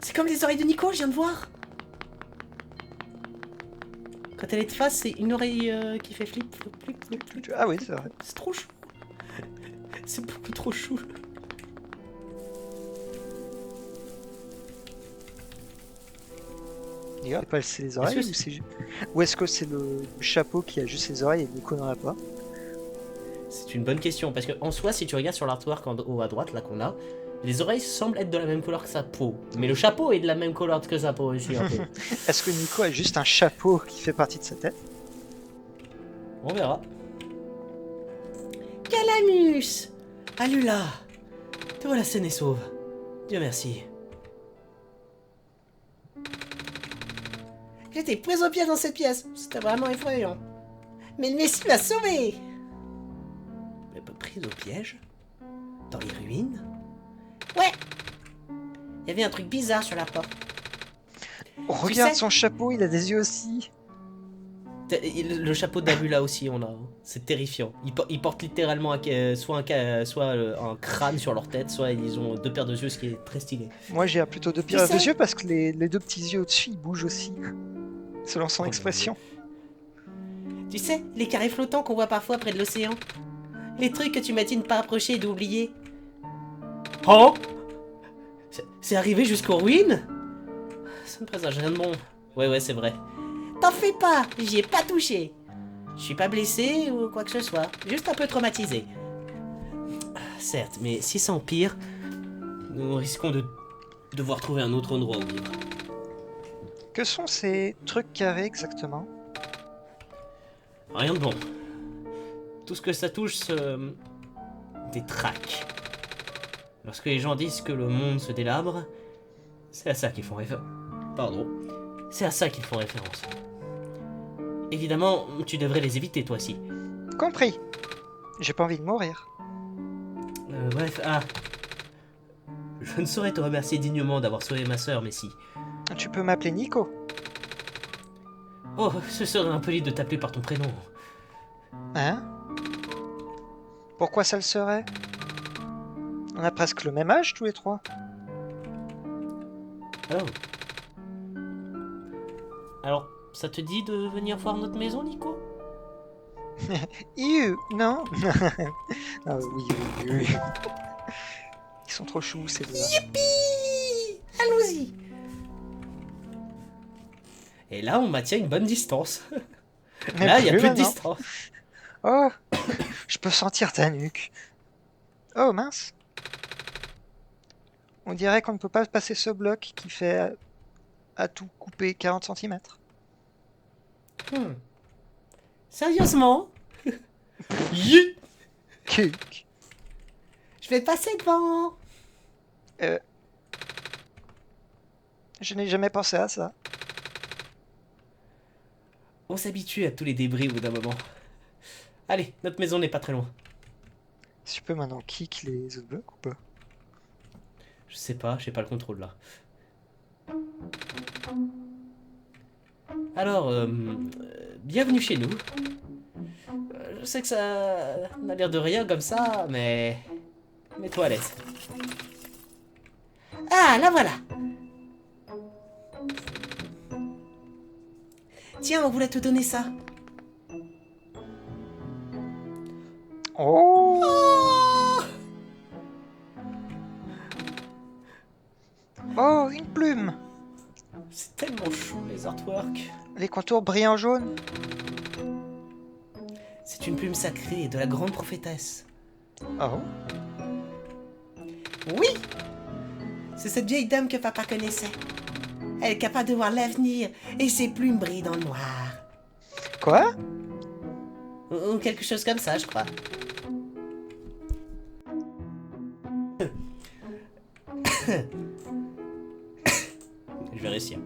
[SPEAKER 1] C'est comme les oreilles de Nico, je viens de voir. Quand elle est de face, c'est une oreille qui fait flip.
[SPEAKER 2] Ah oui, c'est vrai.
[SPEAKER 1] C'est trop chou. C'est beaucoup trop chou.
[SPEAKER 2] C'est pas les oreilles ou est-ce que c'est le chapeau qui a juste les oreilles et Nico n'en a pas?
[SPEAKER 1] C'est une bonne question, parce que en soi, si tu regardes sur l'artwork en haut à droite, là qu'on a, les oreilles semblent être de la même couleur que sa peau. Mais le chapeau est de la même couleur que sa peau aussi, un peu.
[SPEAKER 2] Est-ce que Nico a juste un chapeau qui fait partie de sa tête?
[SPEAKER 1] On verra. Calamus! Alula! Te voilà saine et sauve. Dieu merci. J'étais prise au piège dans cette pièce. C'était vraiment effrayant. Mais le Messie m'a sauvé! Mais pas prise au piège? Dans les ruines? Ouais! Il y avait un truc bizarre sur la porte.
[SPEAKER 2] Oh, regarde
[SPEAKER 1] sais-
[SPEAKER 2] son chapeau, il a des yeux aussi.
[SPEAKER 1] Le chapeau d'Avula aussi, on a. C'est terrifiant. Ils portent littéralement soit un crâne sur leur tête, soit ils ont deux paires de yeux, ce qui est très stylé.
[SPEAKER 2] Moi, j'ai plutôt deux
[SPEAKER 1] Tu
[SPEAKER 2] paires de
[SPEAKER 1] sais-
[SPEAKER 2] yeux parce que les deux petits yeux au-dessus, ils bougent aussi. Selon son
[SPEAKER 1] Oh,
[SPEAKER 2] expression.
[SPEAKER 1] Tu sais, les carrés flottants qu'on voit parfois près de l'océan. Les trucs que tu m'as dit de ne pas approcher et d'oublier. Oh! C'est arrivé jusqu'aux ruines? Ça ne présage rien de bon. Ouais, c'est vrai. T'en fais pas, j'y ai pas touché. Je suis pas blessé ou quoi que ce soit, juste un peu traumatisé. Certes, mais si ça empire, nous risquons de devoir trouver un autre endroit où vivre.
[SPEAKER 2] Que sont ces trucs carrés exactement?
[SPEAKER 1] Rien de bon. Tout ce que ça touche, des traques. Lorsque les gens disent que le monde se délabre, c'est à ça qu'ils font référence. Pardon. C'est à ça qu'ils font référence. Évidemment, tu devrais les éviter, toi aussi.
[SPEAKER 2] Compris. J'ai pas envie de mourir.
[SPEAKER 1] Bref, je ne saurais te remercier dignement d'avoir sauvé ma sœur, Messi.
[SPEAKER 2] Tu peux m'appeler Nico.
[SPEAKER 1] Oh, ce serait impoli de t'appeler par ton prénom.
[SPEAKER 2] Hein? Pourquoi ça le serait? On a presque le même âge tous les trois.
[SPEAKER 1] Oh. Alors, ça te dit de venir voir notre maison, Nico?
[SPEAKER 2] Non. Ah oui. Ils sont trop choux ces deux-là.
[SPEAKER 1] Youpi! Allons-y! Et là, on maintient une bonne distance.
[SPEAKER 2] Mais
[SPEAKER 1] Là, il n'y a plus de
[SPEAKER 2] maintenant.
[SPEAKER 1] distance.
[SPEAKER 2] Oh, je peux sentir ta nuque. Oh mince. On dirait qu'on ne peut pas passer ce bloc qui fait à tout couper 40 cm.
[SPEAKER 1] Sérieusement? Yi!
[SPEAKER 2] Cuc.
[SPEAKER 1] Je vais passer devant.
[SPEAKER 2] Je n'ai jamais pensé à ça.
[SPEAKER 1] On s'habitue à tous les débris au bout d'un moment. Allez, notre maison n'est pas très loin.
[SPEAKER 2] Si je peux maintenant kick les autres blocs ou pas?
[SPEAKER 1] Je sais pas, j'ai pas le contrôle là. Alors, bienvenue chez nous. Je sais que ça n'a l'air de rien comme ça, mais... Mets-toi à l'aise. Ah, la voilà. Tiens, on voulait te donner ça.
[SPEAKER 2] Oh,
[SPEAKER 1] Oh,
[SPEAKER 2] oh, une plume.
[SPEAKER 1] c'est tellement chou les artworks.
[SPEAKER 2] Les contours brillent en jaune.
[SPEAKER 1] C'est une plume sacrée de la grande prophétesse.
[SPEAKER 2] Oh,
[SPEAKER 1] Oui! C'est cette vieille dame que papa connaissait. Elle est capable de voir l'avenir et ses plumes brillent dans le noir.
[SPEAKER 2] quoi?
[SPEAKER 1] Ou quelque chose comme ça, je crois. Je vais réussir.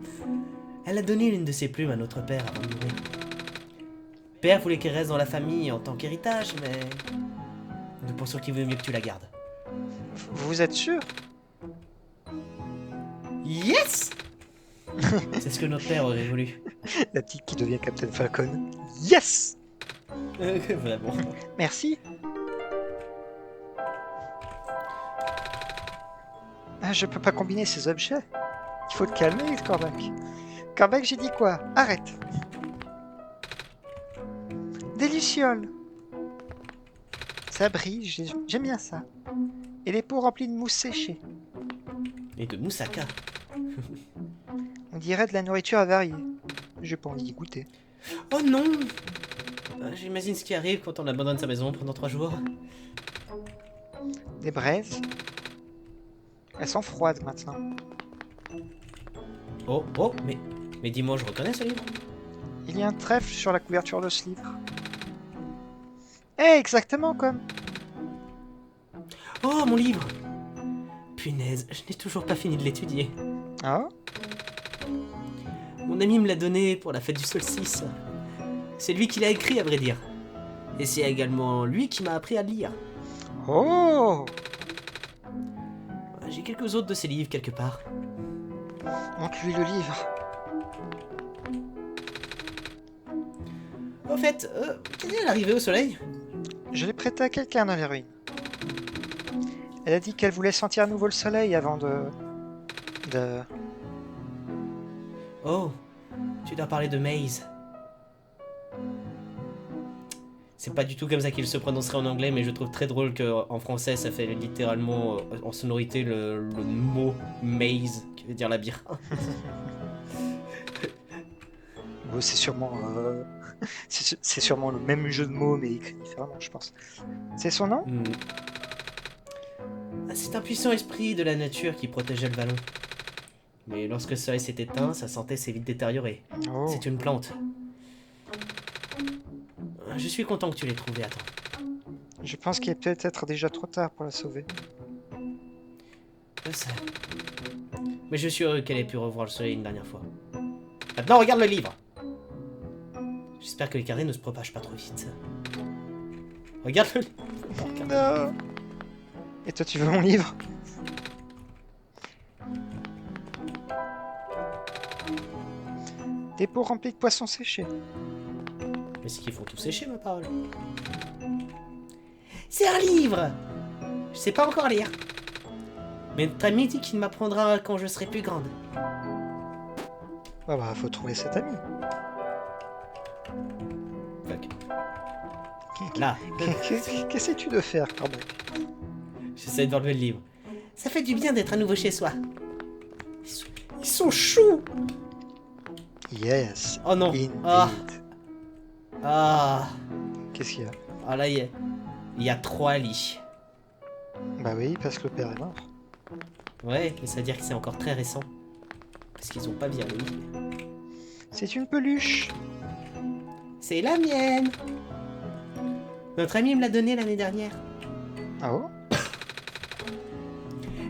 [SPEAKER 1] Elle a donné l'une de ses plumes à notre père avant de mourir. Père voulait qu'elle reste dans la famille en tant qu'héritage, mais... nous pensons qu'il vaut mieux que tu la gardes.
[SPEAKER 2] Vous êtes sûr?
[SPEAKER 1] Yes! C'est ce que notre père aurait voulu.
[SPEAKER 2] La petite qui devient Captain Falcon. Yes!
[SPEAKER 1] Vraiment.
[SPEAKER 2] Merci. Ah, je peux pas combiner ces objets. Il faut te calmer, Cormac. Cormac, j'ai dit quoi? Arrête. Des lucioles. Ça brille, j'aime bien ça. Et les pots remplis de mousse séchée.
[SPEAKER 1] Et de moussaka.
[SPEAKER 2] On dirait de la nourriture avariée. J'ai pas envie d'y goûter.
[SPEAKER 1] Oh non! J'imagine ce qui arrive quand on abandonne sa maison pendant 3 jours.
[SPEAKER 2] Des braises. Elles sont froides maintenant.
[SPEAKER 1] Oh, mais dis-moi, je reconnais ce livre.
[SPEAKER 2] Il y a un trèfle sur la couverture de ce livre. Eh, exactement comme.
[SPEAKER 1] Oh, mon livre! Punaise, je n'ai toujours pas fini de l'étudier.
[SPEAKER 2] Ah,
[SPEAKER 1] Mon ami me l'a donné pour la fête du solstice. C'est lui qui l'a écrit, à vrai dire. Et c'est également lui qui m'a appris à lire.
[SPEAKER 2] Oh!
[SPEAKER 1] J'ai quelques autres de ses livres quelque part.
[SPEAKER 2] Montre-lui le livre.
[SPEAKER 1] Au fait, quelle est l'arrivée au soleil?
[SPEAKER 2] Je l'ai prêté à quelqu'un dans les ruines. Elle a dit qu'elle voulait sentir à nouveau le soleil avant de...
[SPEAKER 1] Oh, tu dois parler de Maze. C'est pas du tout comme ça qu'il se prononcerait en anglais, mais je trouve très drôle qu'en français, ça fait littéralement en sonorité le mot maze, qui veut dire labyrinthe.
[SPEAKER 2] Bon, c'est sûrement... c'est sûrement le même jeu de mots, mais écrit différemment, je pense. C'est son nom?
[SPEAKER 1] Hmm. C'est un puissant esprit de la nature qui protégeait le vallon. Mais lorsque le soleil s'est éteint, sa santé s'est vite détériorée.
[SPEAKER 2] Oh.
[SPEAKER 1] C'est une plante. Je suis content que tu l'aies trouvée, attends.
[SPEAKER 2] Je pense qu'il est peut-être déjà trop tard pour la sauver.
[SPEAKER 1] Je sais. Mais je suis heureux qu'elle ait pu revoir le soleil une dernière fois. Maintenant, regarde le livre. J'espère que les carrés ne se propagent pas trop vite. Regarde le livre.
[SPEAKER 2] Non. Et toi, tu veux mon livre? Des pots remplis de poissons séchés.
[SPEAKER 1] Mais c'est qu'ils font tout sécher, ma parole. C'est un livre! Je sais pas encore lire. Mais notre ami dit qu'il m'apprendra quand je serai plus grande.
[SPEAKER 2] Ah bah, faut trouver cet ami.
[SPEAKER 1] Fuck. Là,
[SPEAKER 2] Qu'essaies-tu de faire, Corbac?
[SPEAKER 1] j'essaie d'enlever le livre. Ça fait du bien d'être à nouveau chez soi. Ils sont choux!
[SPEAKER 2] Yes.
[SPEAKER 1] Oh non.
[SPEAKER 2] Indeed.
[SPEAKER 1] Ah.
[SPEAKER 2] Qu'est-ce qu'il y a?
[SPEAKER 1] Ah là, il y a 3 lits.
[SPEAKER 2] Bah oui, parce que le père est mort.
[SPEAKER 1] Ouais, mais ça veut dire que c'est encore très récent. Parce qu'ils ont pas viré le lit.
[SPEAKER 2] C'est une peluche.
[SPEAKER 1] C'est la mienne! Notre ami me l'a donnée l'année dernière.
[SPEAKER 2] Ah oh?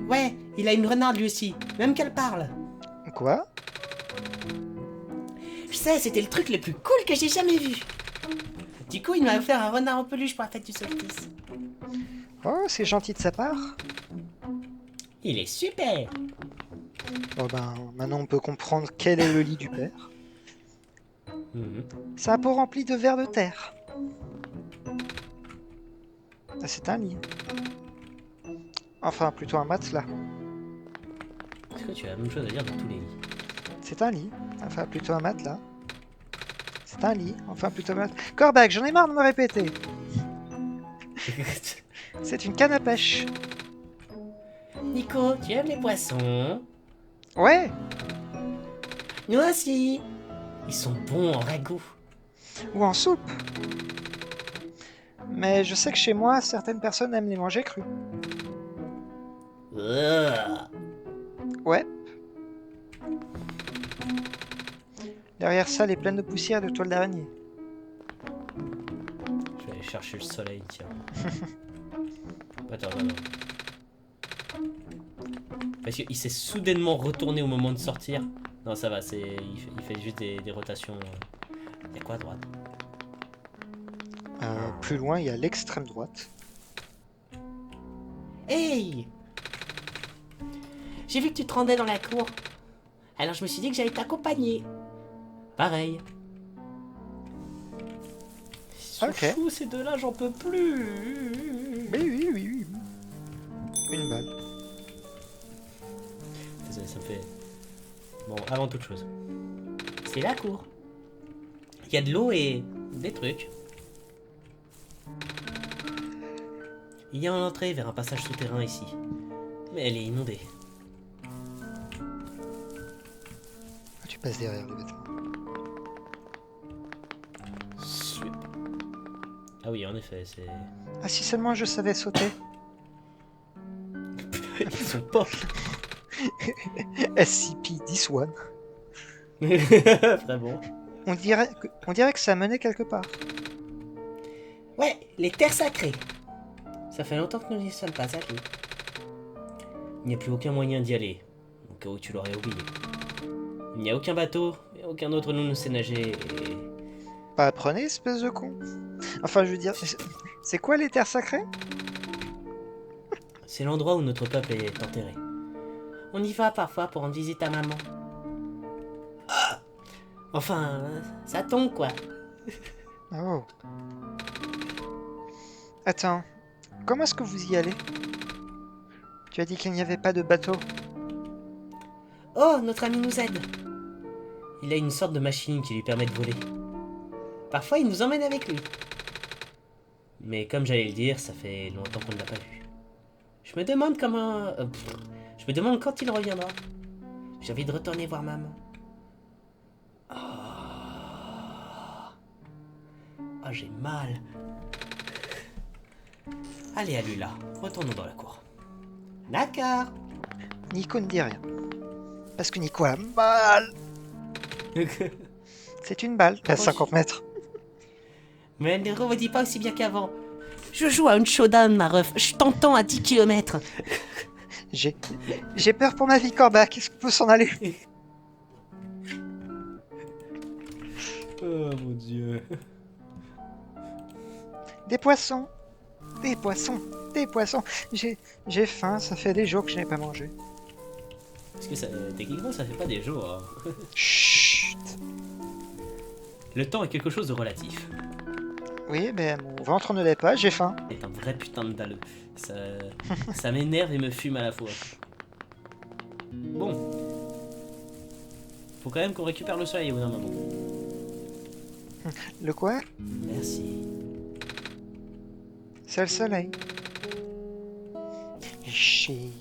[SPEAKER 1] Ouais, il a une renarde lui aussi, même qu'elle parle.
[SPEAKER 2] Quoi?
[SPEAKER 1] Je sais, c'était le truc le plus cool que j'ai jamais vu. Du coup, il m'a offert un renard en peluche pour la fête du solstice.
[SPEAKER 2] Oh, c'est gentil de sa part.
[SPEAKER 1] Il est super!
[SPEAKER 2] Bon ben, maintenant on peut comprendre quel est le lit du père.
[SPEAKER 1] Mhm.
[SPEAKER 2] C'est un pot rempli de vers de terre. Ah, c'est un lit. Enfin, plutôt un matelas.
[SPEAKER 1] Est-ce que tu as la même chose à dire dans tous les lits?
[SPEAKER 2] C'est un lit. Enfin, plutôt un matelas. C'est un lit. Enfin, plutôt un matelas. Corbac, j'en ai marre de me répéter. C'est une canne à pêche.
[SPEAKER 1] Nico, tu aimes les poissons?
[SPEAKER 2] Ouais.
[SPEAKER 1] Nous aussi! Ils sont bons en ragoût.
[SPEAKER 2] Ou en soupe. Mais je sais que chez moi, certaines personnes aiment les manger crus. Ouais. Derrière ça, elle est pleine de poussière et de toiles d'araignée.
[SPEAKER 1] Je vais aller chercher le soleil, tiens. Attends, attends. Parce qu'il s'est soudainement retourné au moment de sortir. Non, ça va, il fait juste des rotations. Il y a quoi à droite?
[SPEAKER 2] Plus loin, il y a l'extrême droite.
[SPEAKER 1] Hey! J'ai vu que tu te rendais dans la cour. Alors je me suis dit que j'allais t'accompagner. Pareil. Ils sont
[SPEAKER 2] Ok.
[SPEAKER 1] fous, ces deux-là, j'en peux plus.
[SPEAKER 2] Oui. Une balle.
[SPEAKER 1] Désolé, ça me fait... Bon, avant toute chose. C'est la cour. Il y a de l'eau et des trucs. Il y a une entrée vers un passage souterrain ici. Mais elle est inondée.
[SPEAKER 2] Ah, tu passes derrière les vêtements.
[SPEAKER 1] Sweep. Ah oui, en effet, c'est...
[SPEAKER 2] Ah, si seulement je savais sauter.
[SPEAKER 1] Ils sont pas...
[SPEAKER 2] SCP-10-1.
[SPEAKER 1] Très bon.
[SPEAKER 2] On dirait que ça menait quelque part.
[SPEAKER 1] Ouais, les terres sacrées. Ça fait longtemps que nous n'y sommes pas allés. Il n'y a plus aucun moyen d'y aller, au cas où tu l'aurais oublié. Il n'y a aucun bateau, et aucun autre nous ne sait nager, et...
[SPEAKER 2] Pas apprenez, espèce de con. Enfin, je veux dire, c'est quoi les terres sacrées?
[SPEAKER 1] C'est l'endroit où notre peuple est enterré. On y va parfois pour rendre visite à maman. Enfin, ça tombe quoi.
[SPEAKER 2] Oh. Attends, comment est-ce que vous y allez? Tu as dit qu'il n'y avait pas de bateau.
[SPEAKER 1] Oh, notre ami nous aide. Il a une sorte de machine qui lui permet de voler. Parfois, il nous emmène avec lui. Mais comme j'allais le dire, ça fait longtemps qu'on ne l'a pas vu. Je me demande comment... je me demande quand il reviendra. J'ai envie de retourner voir maman. Ah, j'ai mal. Allez, Alula, retournons dans la cour. D'accord.
[SPEAKER 2] Nico ne dit rien. Parce que Nico a mal. C'est une balle à 50 mètres.
[SPEAKER 1] Mais elle ne rebondit pas aussi bien qu'avant. Je joue à un showdown, ma ref. Je t'entends à 10 km.
[SPEAKER 2] J'ai peur pour ma vie, Corbac. Est-ce qu'on peut s'en aller?
[SPEAKER 1] Oh mon dieu.
[SPEAKER 2] Des poissons. Des poissons. Des poissons. J'ai faim. Ça fait des jours que je n'ai pas mangé.
[SPEAKER 1] Parce que ça, techniquement, ça fait pas des jours. Hein.
[SPEAKER 2] Chut.
[SPEAKER 1] Le temps est quelque chose de relatif.
[SPEAKER 2] Oui, mais mon ventre ne l'est pas. J'ai faim.
[SPEAKER 1] C'est un vrai putain de dalleux. Ça m'énerve et me fume à la fois. Bon. Faut quand même qu'on récupère le soleil au bout d'un moment.
[SPEAKER 2] Le quoi?
[SPEAKER 1] Merci.
[SPEAKER 2] C'est le soleil. Chier.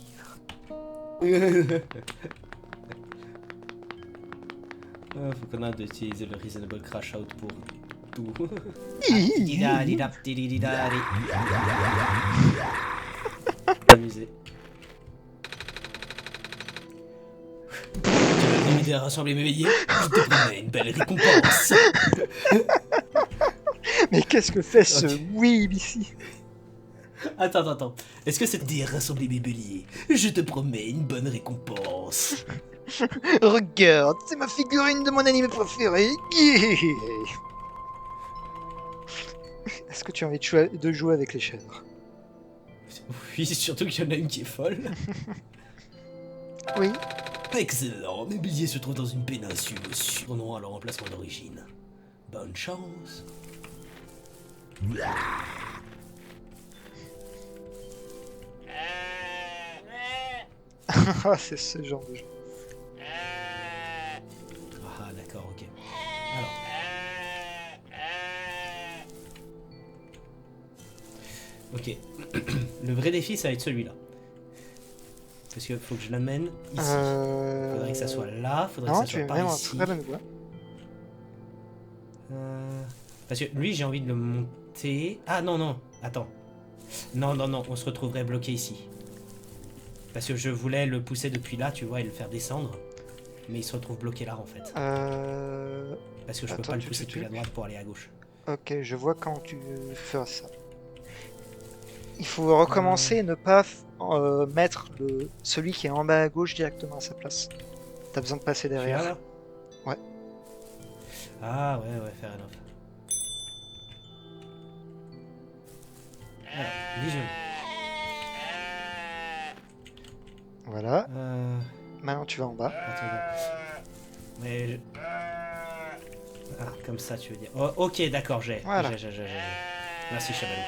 [SPEAKER 1] Faut qu'on arrête d'utiliser le reasonable crash out pour tout. Amusé. Tu vas m'aider à rassembler mes veillées. Je te promets une belle récompense.
[SPEAKER 2] Mais qu'est-ce que fait ce
[SPEAKER 1] Ok.
[SPEAKER 2] weeb ici?
[SPEAKER 1] Attends. Est-ce que c'est d'aider à rassembler mes béliers? Je te promets une bonne récompense.
[SPEAKER 2] Regarde, c'est ma figurine de mon anime préféré. Est-ce que tu as envie de jouer avec les chèvres?
[SPEAKER 1] Oui, surtout qu'il y en a une qui est folle.
[SPEAKER 2] Oui.
[SPEAKER 1] Excellent, mes béliers se trouvent dans une péninsule au sud. Retournons à leur emplacement d'origine. Bonne chance.
[SPEAKER 2] Ah, c'est ce genre de jeu.
[SPEAKER 1] Ah, d'accord, ok. Alors. Ok. Le vrai défi, ça va être celui-là. Parce qu'il faut que je l'amène ici. Faudrait que ça soit là, faudrait
[SPEAKER 2] Non,
[SPEAKER 1] que ça
[SPEAKER 2] tu
[SPEAKER 1] soit
[SPEAKER 2] es
[SPEAKER 1] par
[SPEAKER 2] vraiment en
[SPEAKER 1] ici.
[SPEAKER 2] très bonne voie.
[SPEAKER 1] Parce que lui, j'ai envie de le monter. Ah non, attends. Non, on se retrouverait bloqué ici. Parce que je voulais le pousser depuis là, tu vois, et le faire descendre. Mais il se retrouve bloqué là, en fait. Parce que je peux
[SPEAKER 2] Attends,
[SPEAKER 1] pas le pousser depuis la droite pour aller à gauche.
[SPEAKER 2] Ok, je vois quand tu feras ça. Il faut recommencer et ne pas mettre celui qui est en bas à gauche directement à sa place. T'as besoin de passer derrière.
[SPEAKER 1] Celui-là, là
[SPEAKER 2] Ouais.
[SPEAKER 1] Ah ouais, fair enough. Alors, vision.
[SPEAKER 2] Voilà. Maintenant tu vas en bas.
[SPEAKER 1] Attends. Mais je... Ah, comme ça, tu veux dire. Oh, ok, d'accord, j'ai.
[SPEAKER 2] Voilà.
[SPEAKER 1] J'ai. Merci, Chabalou.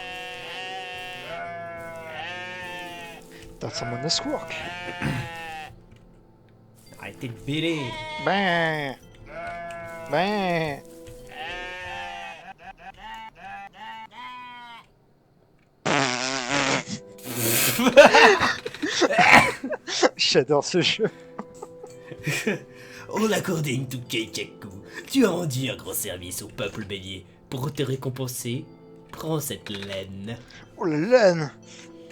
[SPEAKER 2] That's some honest work.
[SPEAKER 1] Arrêtez de bêler.
[SPEAKER 2] Ben. J'adore ce jeu.
[SPEAKER 1] Oh, l'according to Keikaku. Tu as rendu un grand service au peuple bélier. Pour te récompenser, prends cette laine.
[SPEAKER 2] Oh la laine.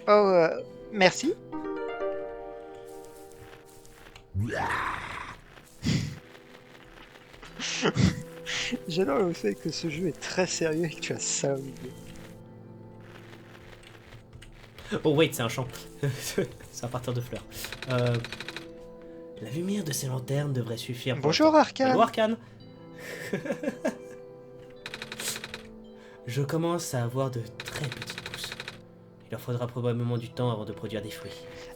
[SPEAKER 2] Oh, merci. J'adore le fait que ce jeu est très sérieux et que tu as ça au milieu.
[SPEAKER 1] Oh wait, c'est un champ. C'est à partir de fleurs. La lumière de ces lanternes devrait suffire. Pour...
[SPEAKER 2] Bonjour, Arcane.
[SPEAKER 1] Bonjour, Arcane. Arrêtez de bêler.
[SPEAKER 2] Ben.
[SPEAKER 1] Arrêtez de bêler.
[SPEAKER 2] Bonjour, Arcane.
[SPEAKER 1] Bonjour, Arcane. Je commence à avoir de très petites pousses. Il leur faudra probablement du temps avant de produire des fruits.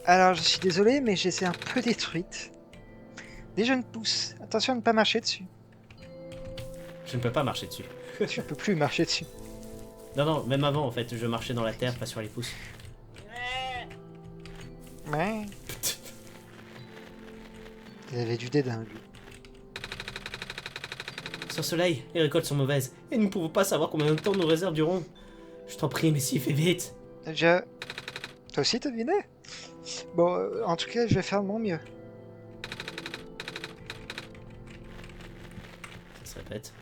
[SPEAKER 2] Alors, je suis désolé, mais je les ai un peu détruites. Des jeunes pousses. Attention à ne pas marcher dessus.
[SPEAKER 1] Je ne peux pas marcher dessus.
[SPEAKER 2] Tu ne peux plus marcher dessus.
[SPEAKER 1] Non, non, même avant, en fait, je marchais dans la terre, pas sur les pousses.
[SPEAKER 2] Ouais. Il avait du dédain, lui.
[SPEAKER 1] Sans soleil, les récoltes sont mauvaises, et nous ne pouvons pas savoir combien de temps nos réserves dureront. Je t'en prie, mais s'il fait vite.
[SPEAKER 2] Toi aussi, t'as deviné? Bon, en tout cas, je vais faire de mon mieux.
[SPEAKER 1] Ça se répète.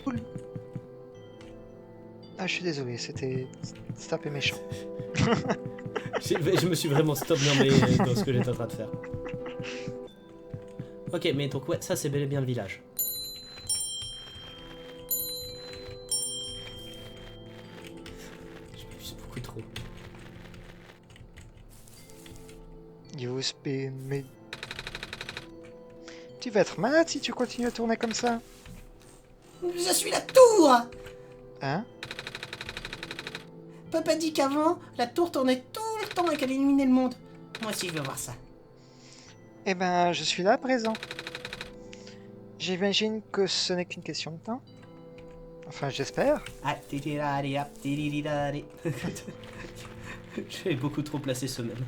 [SPEAKER 2] Cool. Ah, je suis désolé, c'était un peu méchant.
[SPEAKER 1] Je me suis vraiment stop dans ce que j'étais en train de faire. Ok, mais donc ouais, ça c'est bel et bien le village. Je m'abuse beaucoup trop.
[SPEAKER 2] Mais... Tu vas être malade si tu continues à tourner comme ça.
[SPEAKER 3] Je suis la tour.
[SPEAKER 2] Hein?
[SPEAKER 3] Papa dit qu'avant, la tour tournait tout le temps et qu'elle illuminait le monde. Moi aussi, je veux voir ça.
[SPEAKER 2] Eh ben, je suis là à présent. J'imagine que ce n'est qu'une question de temps. Enfin, j'espère.
[SPEAKER 3] Ah, tirirari, ah, tirirari.
[SPEAKER 1] J'ai beaucoup trop placé ce même.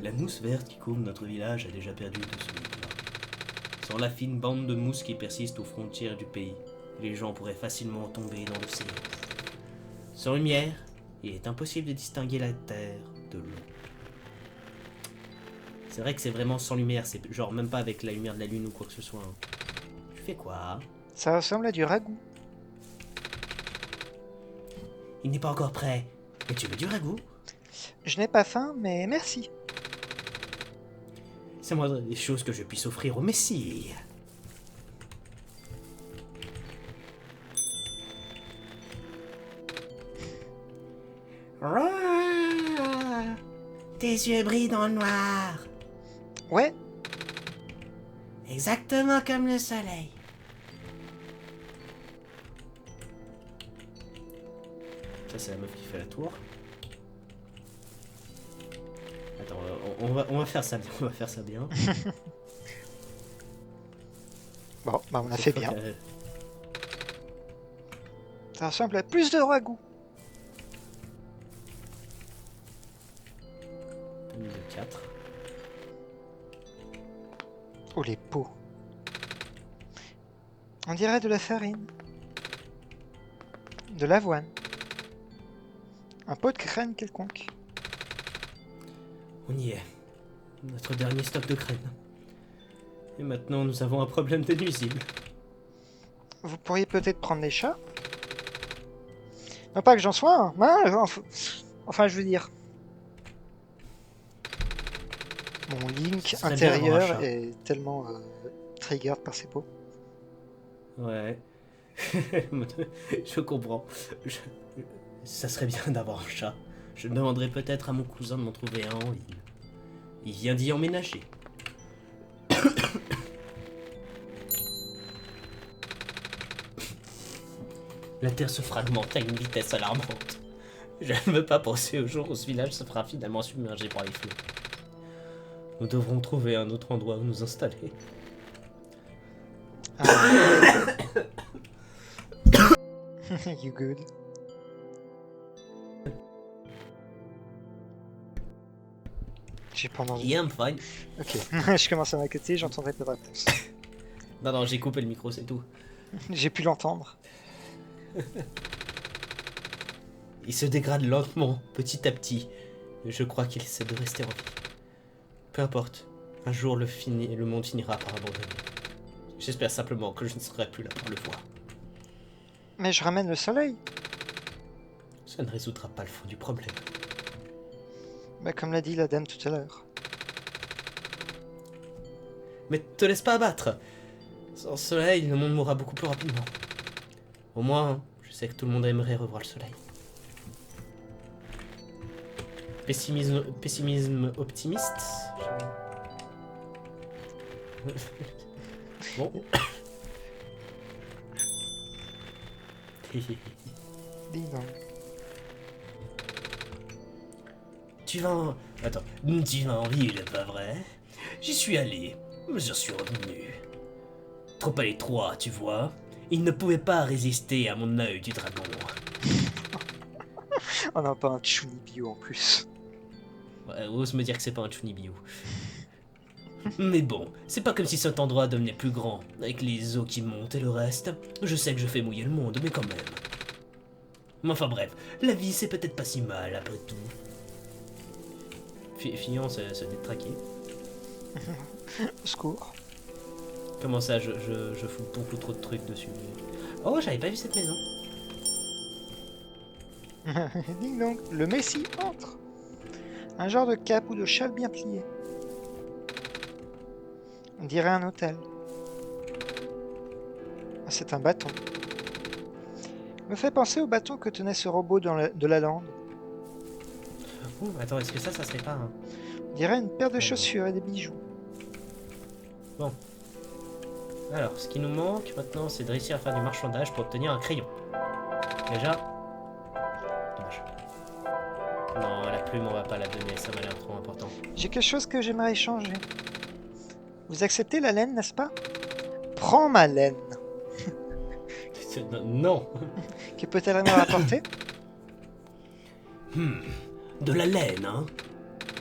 [SPEAKER 1] La mousse verte qui couvre notre village a déjà perdu de son éclat. Sans la fine bande de mousse qui persiste aux frontières du pays, les gens pourraient facilement tomber dans l'océan. Sans lumière, il est impossible de distinguer la terre de l'eau. C'est vrai que c'est vraiment sans lumière, c'est genre même pas avec la lumière de la lune ou quoi que ce soit. Tu fais quoi?
[SPEAKER 2] Ça ressemble à du ragoût.
[SPEAKER 1] Il n'est pas encore prêt. Mais tu veux du ragoût?
[SPEAKER 2] Je n'ai pas faim, mais merci.
[SPEAKER 1] C'est moi des choses que je puisse offrir au Messie.
[SPEAKER 3] Ah, tes yeux brillent dans le noir.
[SPEAKER 2] Ouais,
[SPEAKER 3] Exactement comme le soleil.
[SPEAKER 1] Ça c'est la meuf qui fait la tour. Attends, on va faire ça bien, on va faire ça bien.
[SPEAKER 2] bon, bah on a fait bien.
[SPEAKER 1] Euh,
[SPEAKER 2] Ça ressemble à plus de ragoût.
[SPEAKER 1] de 4.
[SPEAKER 2] Oh, les pots. On dirait de la farine. De l'avoine. Un pot de graines quelconque.
[SPEAKER 1] On y est. Notre dernier stock de graines. Et maintenant nous avons un problème de nuisibles.
[SPEAKER 2] Vous pourriez peut-être prendre les chats? Non pas que j'en sois un, hein, enfin je veux dire... Mon Link
[SPEAKER 1] Ce serait bien d'avoir un
[SPEAKER 2] intérieur
[SPEAKER 1] chat.
[SPEAKER 2] est tellement triggered par ces pots.
[SPEAKER 1] Ouais. Je comprends. Ça serait bien d'avoir un chat. Je demanderai peut-être à mon cousin de m'en trouver un en ligne. Il vient d'y emménager. La terre se fragmente à une vitesse alarmante. Je ne veux pas penser au jour où ce village se fera finalement submerger par les flots. Nous devrons trouver un autre endroit où nous installer.
[SPEAKER 2] You good? J'ai pas entendu.
[SPEAKER 1] Yeah, I'm fine.
[SPEAKER 2] Ok, je commence à m'inquiéter, j'entendrai pas de réponse.
[SPEAKER 1] Non, j'ai coupé le micro, c'est tout.
[SPEAKER 2] J'ai pu l'entendre.
[SPEAKER 1] Il se dégrade lentement, petit à petit. Je crois qu'il essaie de rester en vie. Peu importe, un jour le monde finira par abandonner. J'espère simplement que je ne serai plus là pour le voir.
[SPEAKER 2] Mais je ramène le soleil.
[SPEAKER 1] Ça ne résoudra pas le fond du problème.
[SPEAKER 2] Bah, comme l'a dit la dame tout à l'heure.
[SPEAKER 1] Mais te laisse pas abattre. Sans soleil, le monde mourra beaucoup plus rapidement. Au moins, je sais que tout le monde aimerait revoir le soleil. Pessimisme optimiste. Bon.
[SPEAKER 2] Dis donc.
[SPEAKER 1] Tu vas en... Attends, tu vas en ville, pas vrai? J'y suis allé, je suis revenu. Trop à l'étroit, tu vois. Il ne pouvait pas résister à mon œil du dragon.
[SPEAKER 2] On n'a pas un Chunibyo en plus.
[SPEAKER 1] Ouais, ose me dire que c'est pas un Chunibyo. Mais bon, c'est pas comme si cet endroit devenait plus grand, avec les eaux qui montent et le reste. Je sais que je fais mouiller le monde, mais quand même. Enfin bref, la vie c'est peut-être pas si mal après tout. Fillon se détraquer.
[SPEAKER 2] Au secours.
[SPEAKER 1] Comment ça, je fous beaucoup trop de trucs dessus. Oh, j'avais pas vu cette maison.
[SPEAKER 2] Ding dong, le Messie entre. Un genre de cape ou de châle bien plié. On dirait un hôtel. Ah, c'est un bâton. Me fait penser au bâton que tenait ce robot de la lande.
[SPEAKER 1] Ouh, attends, est-ce que ça serait pas un...
[SPEAKER 2] On dirait une paire de chaussures et des bijoux.
[SPEAKER 1] Bon. Alors, ce qui nous manque maintenant, c'est de réussir à faire du marchandage pour obtenir un crayon. Déjà... Dommage. Non, la plume, on va pas la donner, ça m'a l'air trop important.
[SPEAKER 2] J'ai quelque chose que j'aimerais échanger. Vous acceptez la laine, n'est-ce pas? Prends ma laine.
[SPEAKER 1] Non.
[SPEAKER 2] Que peut-elle me rapporter?
[SPEAKER 1] De la laine, hein.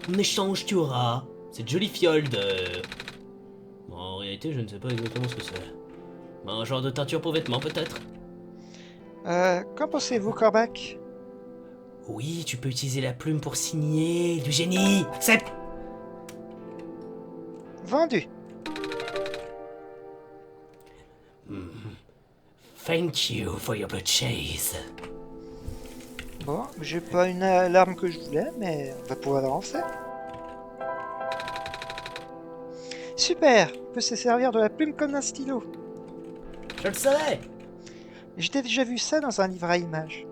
[SPEAKER 1] En échange, tu auras cette jolie fiole de... Bon, en réalité, je ne sais pas exactement ce que c'est. Un genre de teinture pour vêtements, peut-être.
[SPEAKER 2] Qu'en pensez-vous, Corbac?
[SPEAKER 1] Oui, tu peux utiliser la plume pour signer. Du génie. Accepte.
[SPEAKER 2] Vendu.
[SPEAKER 1] Thank you for your purchase.
[SPEAKER 2] Bon, j'ai pas une alarme que je voulais, mais on va pouvoir avancer. Super, on peut se servir de la plume comme d'un stylo.
[SPEAKER 1] Je le savais.
[SPEAKER 2] J'ai déjà vu ça dans un livre à images.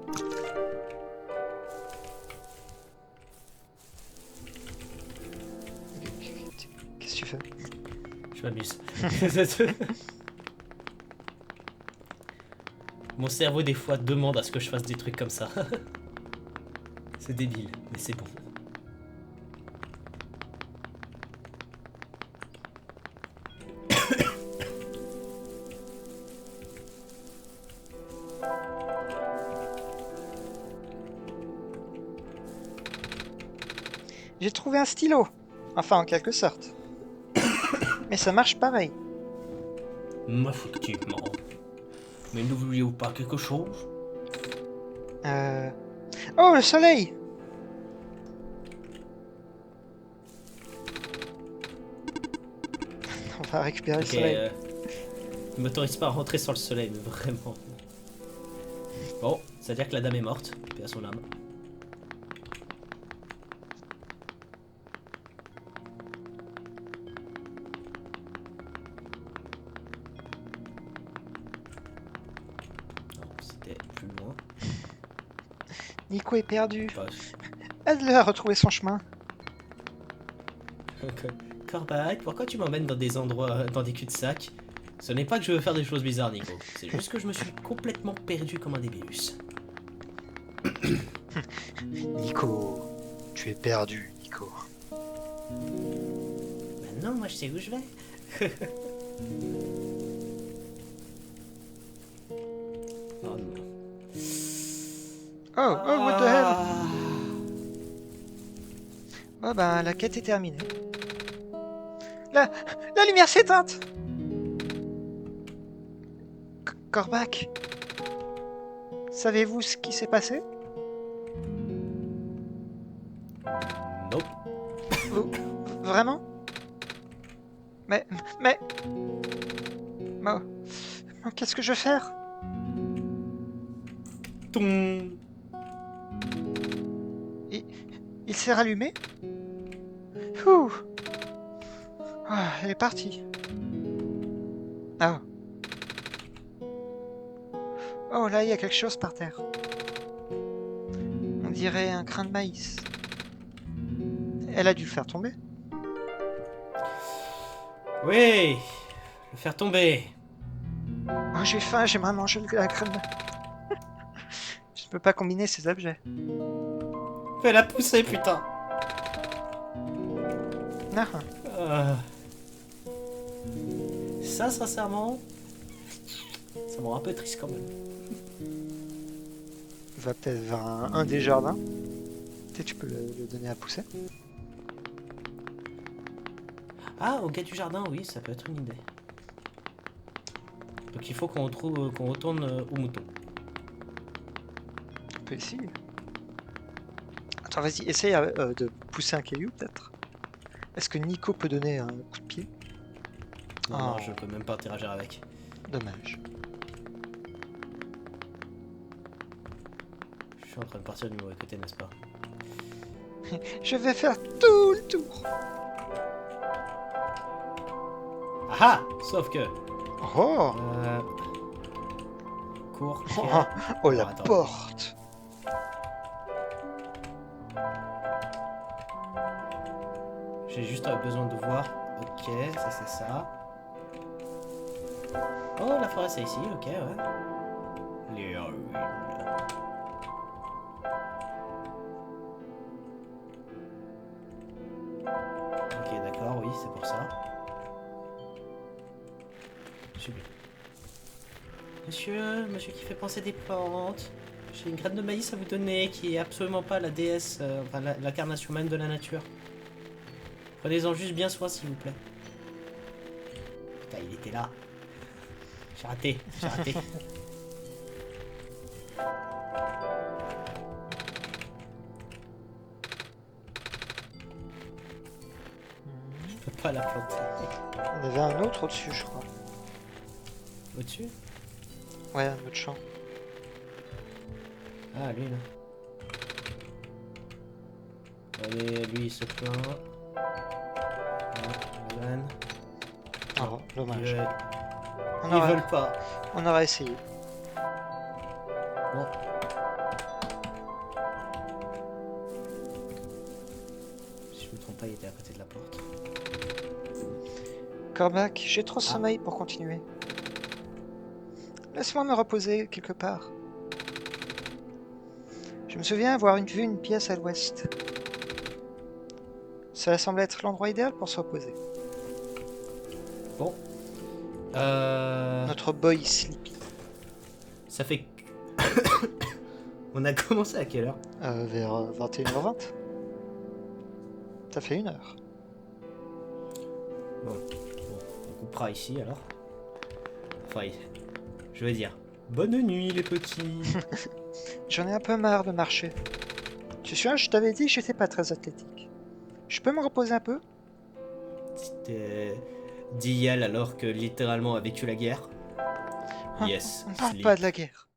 [SPEAKER 2] Qu'est-ce que tu fais?
[SPEAKER 1] Je m'amuse. Mon cerveau, des fois, demande à ce que je fasse des trucs comme ça. C'est débile, mais c'est bon.
[SPEAKER 2] J'ai trouvé un stylo. Enfin, en quelque sorte. Mais ça marche pareil.
[SPEAKER 1] Effectivement. Mais n'oubliez pas quelque chose?
[SPEAKER 2] Oh, le soleil! On va récupérer le soleil.
[SPEAKER 1] Ne m'autorise pas à rentrer sur le soleil, mais vraiment. Bon, c'est-à-dire que la dame est morte, paix à son âme. Non, c'était plus loin.
[SPEAKER 2] Nico est perdu.
[SPEAKER 1] Bah,
[SPEAKER 2] Aide-le à retrouver son chemin.
[SPEAKER 1] Corbac, pourquoi tu m'emmènes dans des endroits, dans des cul-de-sac? Ce n'est pas que je veux faire des choses bizarres, Nico. C'est juste que je me suis complètement perdu comme un débilus.
[SPEAKER 2] Nico, tu es perdu, Nico.
[SPEAKER 1] Maintenant, moi, je sais où je vais. Oh non.
[SPEAKER 2] Oh, what the hell? Oh ben, la quête est terminée. La lumière s'est éteinte! Corbac, savez-vous ce qui s'est passé?
[SPEAKER 1] Nope.
[SPEAKER 2] Vraiment? Mais... Oh, qu'est-ce que je vais faire?
[SPEAKER 1] Toum.
[SPEAKER 2] Il s'est rallumé? Ouh. Ah, elle est partie. Ah. Oh, là, il y a quelque chose par terre. On dirait un grain de maïs. Elle a dû le faire tomber.
[SPEAKER 1] Oui, le faire tomber.
[SPEAKER 2] Oh, j'ai faim, j'aimerais manger la crème. Je peux pas combiner ces objets.
[SPEAKER 1] Fais-la pousser, putain.
[SPEAKER 2] Non.
[SPEAKER 1] Ça, sincèrement, ça me rend un peu triste quand même.
[SPEAKER 2] Va peut-être vers un des jardins. Peut-être tu peux le donner à pousser.
[SPEAKER 1] Ah, au gars du jardin, oui, ça peut être une idée. Donc il faut qu'on retourne au mouton.
[SPEAKER 2] On peut essayer. Attends, vas-y, essaye de pousser un caillou, peut-être. Est-ce que Nico peut donner un coup de pied?
[SPEAKER 1] Non,
[SPEAKER 2] Oh.
[SPEAKER 1] non, je peux même pas interagir avec.
[SPEAKER 2] Dommage.
[SPEAKER 1] Je suis en train de partir du mauvais côté, n'est-ce pas?
[SPEAKER 2] Je vais faire tout le tour.
[SPEAKER 1] Ah ah! Sauf que...
[SPEAKER 2] Oh,
[SPEAKER 1] Cours,
[SPEAKER 2] oh la
[SPEAKER 1] attends.
[SPEAKER 2] porte.
[SPEAKER 1] J'ai juste besoin de voir. Ok, ça c'est ça. Oh, la forêt c'est ici, ok, ouais. Les ruines. Ok, d'accord, oui, c'est pour ça. Super. Monsieur qui fait penser des plantes. J'ai une graine de maïs à vous donner qui est absolument pas la déesse, enfin l'incarnation même de la nature. Prenez-en juste bien soin, s'il vous plaît. Putain, il était là. J'ai raté, j'ai raté. Je peux pas la planter.
[SPEAKER 2] On avait un autre au-dessus, je crois.
[SPEAKER 1] Au-dessus?
[SPEAKER 2] Ouais, un autre champ.
[SPEAKER 1] Ah, lui là. Allez, lui il se plaint. Ah, la vanne.
[SPEAKER 2] Oh, dommage.
[SPEAKER 1] Ils
[SPEAKER 2] On
[SPEAKER 1] ils
[SPEAKER 2] aura,
[SPEAKER 1] veulent pas.
[SPEAKER 2] on aura essayé.
[SPEAKER 1] Bon. Si je me trompe pas, il était à côté de la porte.
[SPEAKER 2] Cormac, j'ai trop sommeil pour continuer. Laisse-moi me reposer quelque part. Je me souviens avoir vu une pièce à l'ouest. Cela semble être l'endroit idéal pour se reposer.
[SPEAKER 1] Bon.
[SPEAKER 2] Notre boy Sleepy.
[SPEAKER 1] Ça fait... On a commencé à quelle heure?
[SPEAKER 2] Vers 21h20. Ça fait 1 heure.
[SPEAKER 1] Bon, on coupera ici alors. Enfin, je veux dire, bonne nuit les petits.
[SPEAKER 2] J'en ai un peu marre de marcher. Tu sais, je t'avais dit que j'étais pas très athlétique. Je peux me reposer un peu?
[SPEAKER 1] C'était d'Iyal alors que littéralement a vécu la guerre.
[SPEAKER 2] Hein,
[SPEAKER 1] Yes,
[SPEAKER 2] on parle
[SPEAKER 1] sleep.
[SPEAKER 2] pas de la guerre.